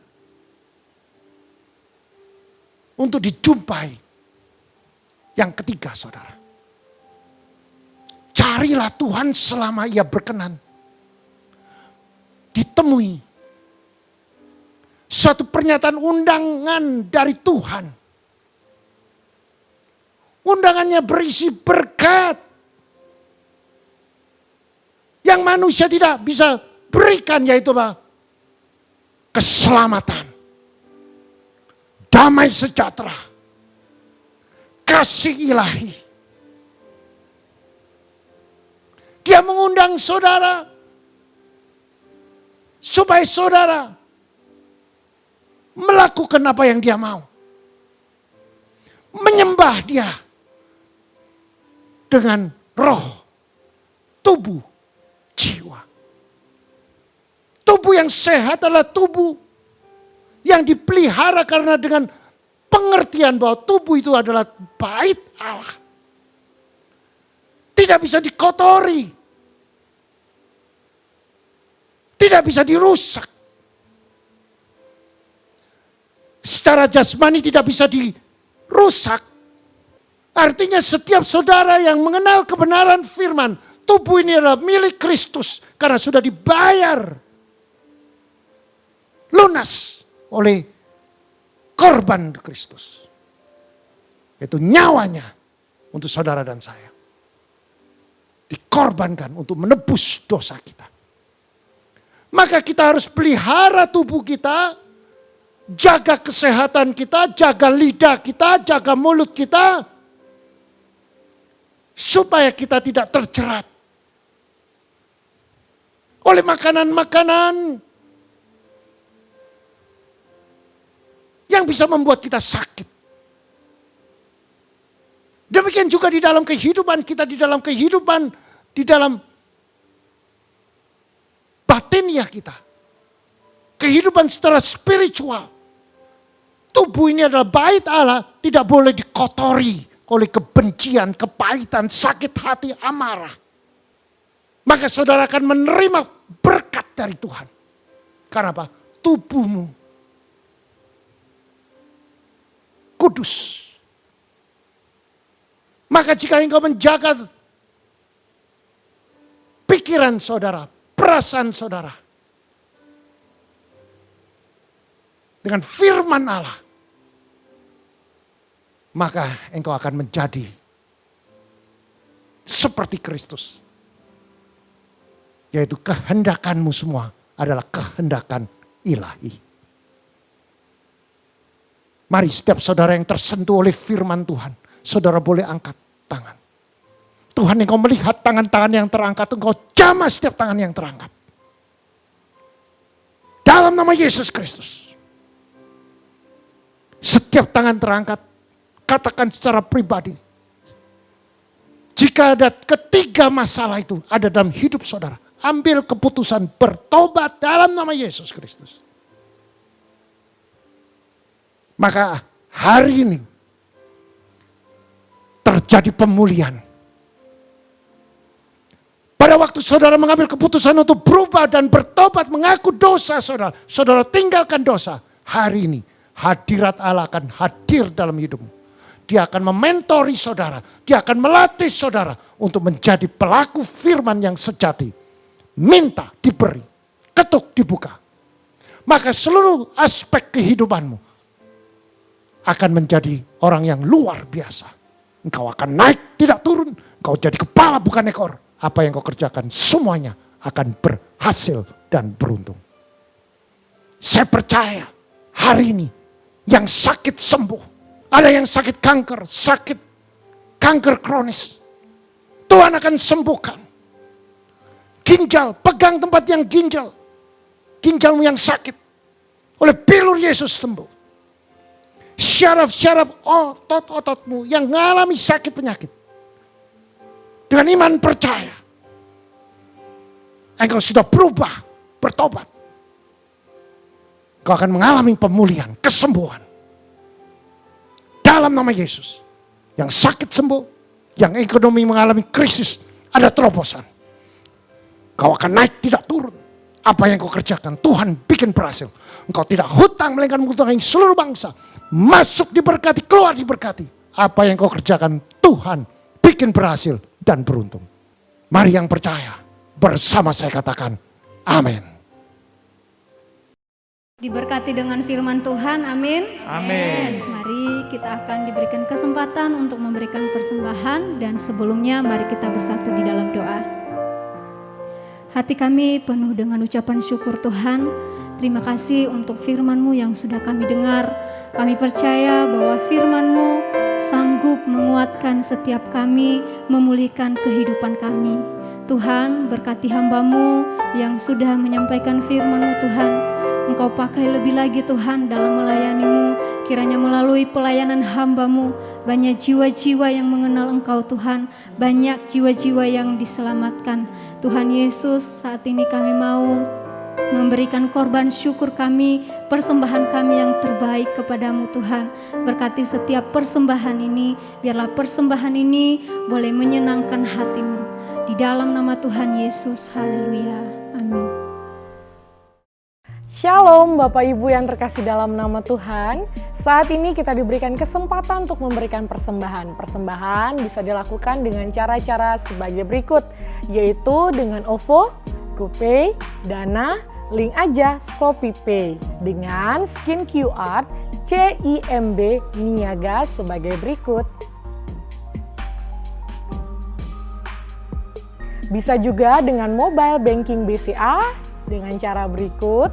untuk dijumpai. Yang ketiga, saudara. Carilah Tuhan selama ia berkenan. Ditemui. Suatu pernyataan undangan dari Tuhan. Undangannya berisi berkat. Yang manusia tidak bisa berikan, yaitu apa? Keselamatan. Damai sejahtera. Kasih ilahi. Dia mengundang saudara. Supaya saudara melakukan apa yang dia mau. Menyembah dia. Dengan roh, tubuh, jiwa. Tubuh yang sehat adalah tubuh yang dipelihara karena dengan pengertian bahwa tubuh itu adalah bait Allah. Tidak bisa dikotori. Tidak bisa dirusak. Secara jasmani tidak bisa dirusak. Artinya setiap saudara yang mengenal kebenaran firman, tubuh ini adalah milik Kristus karena sudah dibayar lunas oleh korban Kristus. Yaitu nyawanya untuk saudara dan saya. Dikorbankan untuk menebus dosa kita. Maka kita harus pelihara tubuh kita, jaga kesehatan kita, jaga lidah kita, jaga mulut kita, supaya kita tidak terjerat oleh makanan-makanan yang bisa membuat kita sakit. Demikian juga di dalam kehidupan kita, di dalam batiniah kita. Kehidupan secara spiritual. Tubuh ini adalah bait Allah, tidak boleh dikotori oleh kebencian, kepahitan, sakit hati, amarah. Maka saudara akan menerima berkat dari Tuhan. Karena apa? Tubuhmu kudus. Maka jika engkau menjaga pikiran saudara, perasaan saudara, dengan firman Allah, maka engkau akan menjadi seperti Kristus. Yaitu kehendakanmu semua adalah kehendakan ilahi. Mari setiap saudara yang tersentuh oleh firman Tuhan, saudara boleh angkat tangan. Tuhan, engkau melihat tangan-tangan yang terangkat, engkau jamah setiap tangan yang terangkat. Dalam nama Yesus Kristus. Setiap tangan terangkat, katakan secara pribadi. Jika ada ketiga masalah itu ada dalam hidup saudara, ambil keputusan bertobat dalam nama Yesus Kristus. Maka hari ini terjadi pemulihan. Pada waktu saudara mengambil keputusan untuk berubah dan bertobat, mengaku dosa saudara, saudara tinggalkan dosa. Hari ini hadirat Allah akan hadir dalam hidupmu. Dia akan mementori saudara, dia akan melatih saudara untuk menjadi pelaku firman yang sejati. Minta diberi, ketuk dibuka. Maka seluruh aspek kehidupanmu akan menjadi orang yang luar biasa. Engkau akan naik tidak turun, engkau jadi kepala bukan ekor. Apa yang kau kerjakan semuanya akan berhasil dan beruntung. Saya percaya hari ini yang sakit sembuh. Ada yang sakit kanker kronis. Tuhan akan sembuhkan. Ginjal, pegang tempat yang ginjal. Ginjalmu yang sakit. Oleh pilur Yesus sembuh. Syaraf-syaraf otot-ototmu yang mengalami sakit penyakit. Dengan iman percaya. Engkau sudah berubah, bertobat. Engkau akan mengalami pemulihan, kesembuhan. Dalam nama Yesus. Yang sakit sembuh, yang ekonomi mengalami krisis, ada terobosan. Kau akan naik tidak turun. Apa yang kau kerjakan Tuhan bikin berhasil. Engkau tidak hutang melainkan menghutangi seluruh bangsa. Masuk diberkati, keluar diberkati. Apa yang kau kerjakan Tuhan bikin berhasil dan beruntung. Mari yang percaya bersama saya katakan amin. Diberkati dengan firman Tuhan, amin. Amin. Mari kita akan diberikan kesempatan untuk memberikan persembahan, dan sebelumnya mari kita bersatu di dalam doa. Hati kami penuh dengan ucapan syukur Tuhan. Terima kasih untuk firman-Mu yang sudah kami dengar. Kami percaya bahwa firman-Mu sanggup menguatkan setiap kami, memulihkan kehidupan kami. Tuhan, berkati hamba-Mu yang sudah menyampaikan firman-Mu Tuhan. Engkau pakai lebih lagi Tuhan dalam melayani-Mu. Kiranya melalui pelayanan hamba-Mu, banyak jiwa-jiwa yang mengenal Engkau Tuhan. Banyak jiwa-jiwa yang diselamatkan. Tuhan Yesus, saat ini kami mau memberikan korban syukur kami, persembahan kami yang terbaik kepadamu Tuhan. Berkati setiap persembahan ini, biarlah persembahan ini boleh menyenangkan hati-Mu. Di dalam nama Tuhan Yesus, haleluya, amin. Shalom Bapak Ibu yang terkasih dalam nama Tuhan. Saat ini kita diberikan kesempatan untuk memberikan persembahan. Persembahan bisa dilakukan dengan cara-cara sebagai berikut, yaitu dengan OVO, GoPay, Dana, link aja ShopeePay dengan scan QR CIMB Niaga sebagai berikut. Bisa juga dengan mobile banking BCA dengan cara berikut.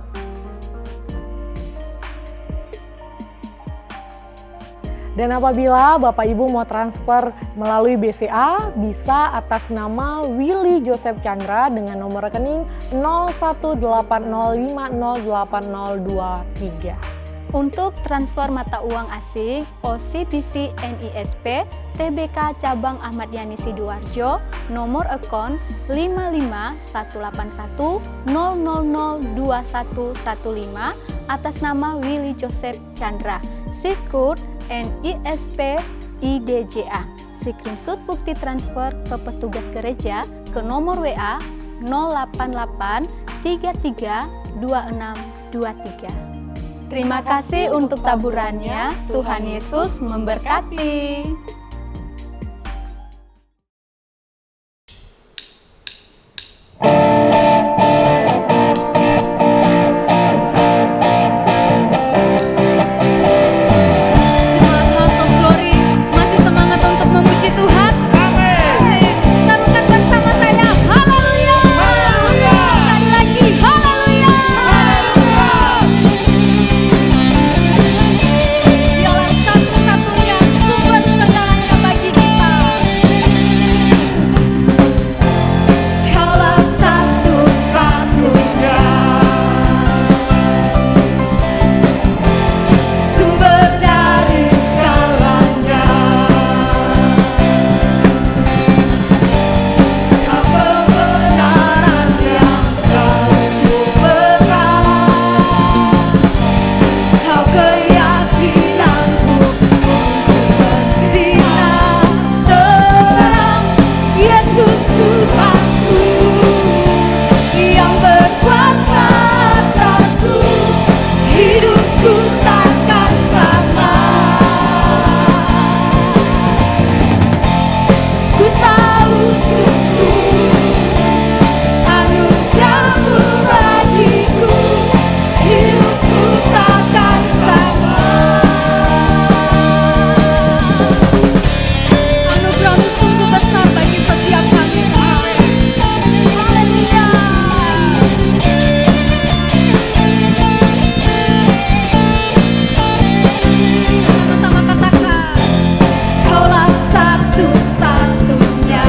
Dan apabila Bapak Ibu mau transfer melalui BCA, bisa atas nama Willy Joseph Chandra dengan nomor rekening 0180508023. Untuk transfer mata uang asing OCBC NISP TBK Cabang Ahmad Yani Sidoarjo, nomor akun 55181000215 atas nama Willy Joseph Chandra, SIF Code NISP IDJA. Screenshot bukti transfer ke petugas gereja ke nomor WA 088 33 2623. Terima kasih untuk taburannya. Tuhan Yesus memberkati. Jemaat House of Glory masih semangat untuk memuji Tuhan? Amin. Serukan bersama saya, haleluya. Sekali lagi, haleluya. Dialah satu-satunya sumber segalanya bagi kita. Kaulah satu-satunya sumber dari segalanya. Kau kebenaran yang selalu benar. Kau keyakinanku bersinar terang. Yesus Tuhanku yang berkuasa atasku, hidupku takkan sama. Ku tahu sungguh anugerah-Mu bagiku, hidupku takkan sama. Anugerah-Mu sungguh besar bagi setiap kami, Tuhan. Haleluya. Sama-sama katakan, Kaulah satu-satunya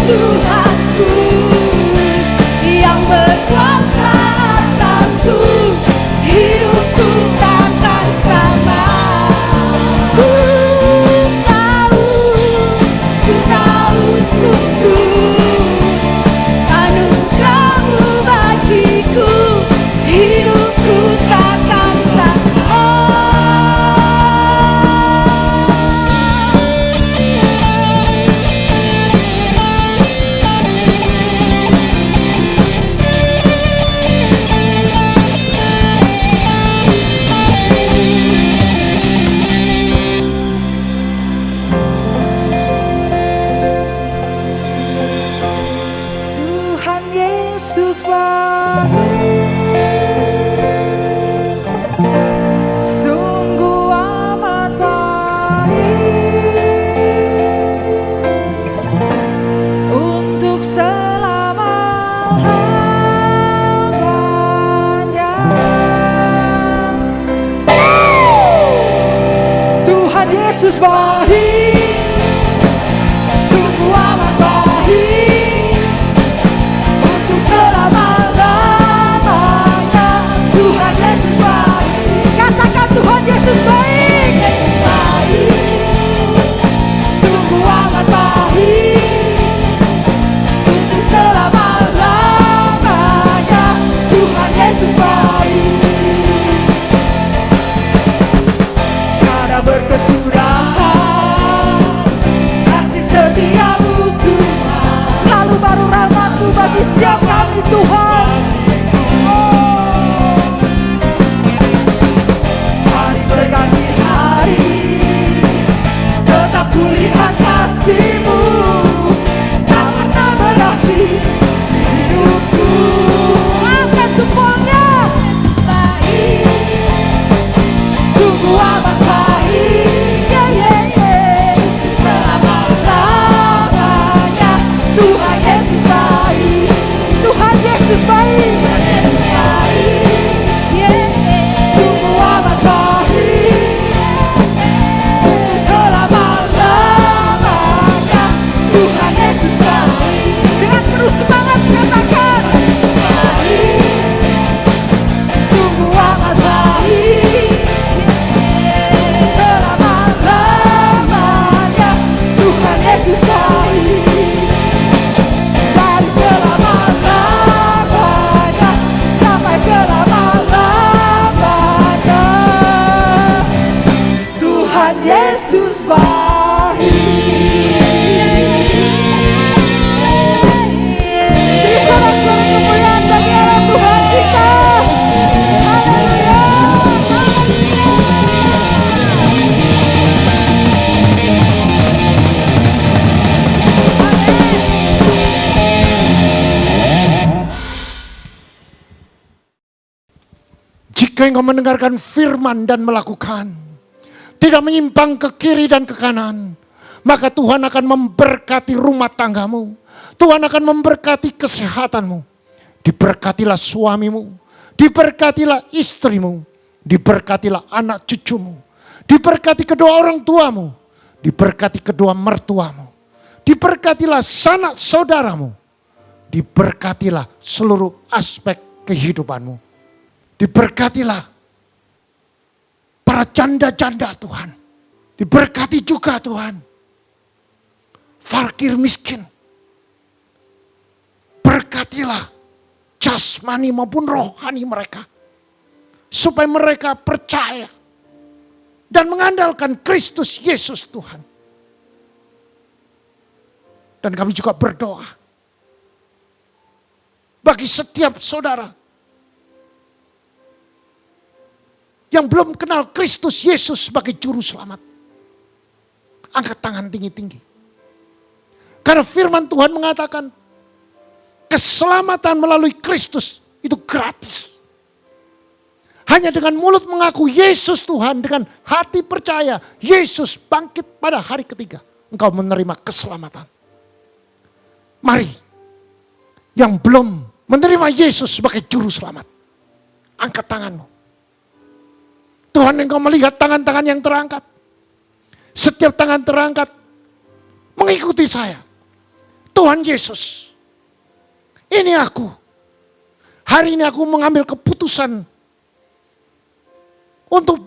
Tuhanku yang berkuasa atasku, hidupku takkan sama. Ku tahu sungguh anugerah-Mu bagiku, hidupku takkan sama. Tuhan Yesus baik, sungguh amat baik untuk selama-lamanya. Tuhan Yesus baik, sungguh amat baik untuk selama-lamanya. Tuhan Yesus baik. Katakan Tuhan Yesus baik. Yesus baik, sungguh amat baik untuk selama-lamanya. Tuhan Yesus baik. Karena berkesudahan kasih setia-Mu Tuhan, selalu baru rahmat-Mu bagi setiap kami Tuhan. Hari berganti hari, tetap kulihat kasih-Mu, tak pernah berakhir hidupku. Angkat jempolnya. Yesus baik, sungguh amat baik, selama-lamanya. Tuhan Yesus baik, Tuhan Yesus baik, Yesus baik, sungguh amat baik untuk selama-lamanya. Tuhan Yesus baik. Dengan penuh semangat katakan, Yesus baik, sungguh amat baik selama-lamanya. Tuhan Yesus baik, dari selama-lamanya sampai selama-lamanya. Tuhan Yesus baik. Beri sorak-sorai kemuliaan bagi Allah Tuhan kita. Haleluya. Jika engkau mendengarkan firman dan melakukan, tidak menyimpang ke kiri dan ke kanan, maka Tuhan akan memberkati rumah tanggamu. Tuhan akan memberkati kesehatanmu. Diberkatilah suamimu, diberkatilah istrimu, diberkatilah anak cucumu, diberkati kedua orang tuamu, diberkati kedua mertuamu, diberkatilah sanak saudaramu, diberkatilah seluruh aspek kehidupanmu. Diberkatilah para janda-janda Tuhan. Diberkati juga Tuhan fakir miskin. Berkatilah jasmani maupun rohani mereka, supaya mereka percaya dan mengandalkan Kristus Yesus Tuhan. Dan kami juga berdoa bagi setiap saudara yang belum kenal Kristus Yesus sebagai juru selamat. Angkat tangan tinggi-tinggi. Karena firman Tuhan mengatakan keselamatan melalui Kristus itu gratis. Hanya dengan mulut mengaku Yesus Tuhan, dengan hati percaya Yesus bangkit pada hari ketiga, engkau menerima keselamatan. Mari, yang belum menerima Yesus sebagai juru selamat, angkat tanganmu. Tuhan, engkau melihat tangan-tangan yang terangkat. Setiap tangan terangkat mengikuti saya. Tuhan Yesus, ini aku. Hari ini aku mengambil keputusan untuk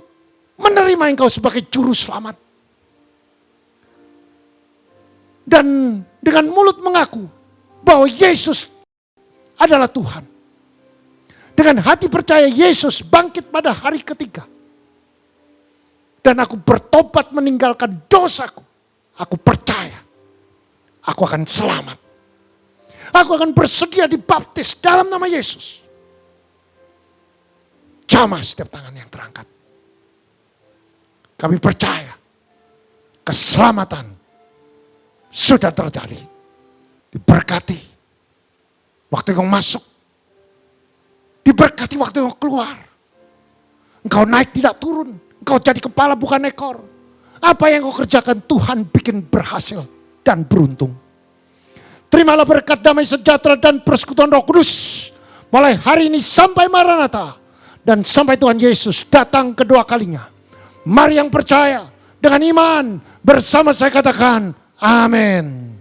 menerima Engkau sebagai juru selamat. Dan dengan mulut mengaku bahwa Yesus adalah Tuhan. Dengan hati percaya Yesus bangkit pada hari ketiga. Dan aku bertobat meninggalkan dosaku. Aku percaya aku akan selamat. Aku akan bersedia dibaptis dalam nama Yesus. Jamah setiap tangan yang terangkat. Kami percaya keselamatan sudah terjadi. Diberkati waktu engkau masuk. Diberkati waktu engkau keluar. Engkau naik tidak turun. Engkau jadi kepala bukan ekor. Apa yang engkau kerjakan Tuhan bikin berhasil dan beruntung. Terimalah berkat damai sejahtera dan persekutuan Roh Kudus. Mulai hari ini sampai Maranatha. Dan sampai Tuhan Yesus datang kedua kalinya. Mari yang percaya dengan iman bersama saya katakan amin.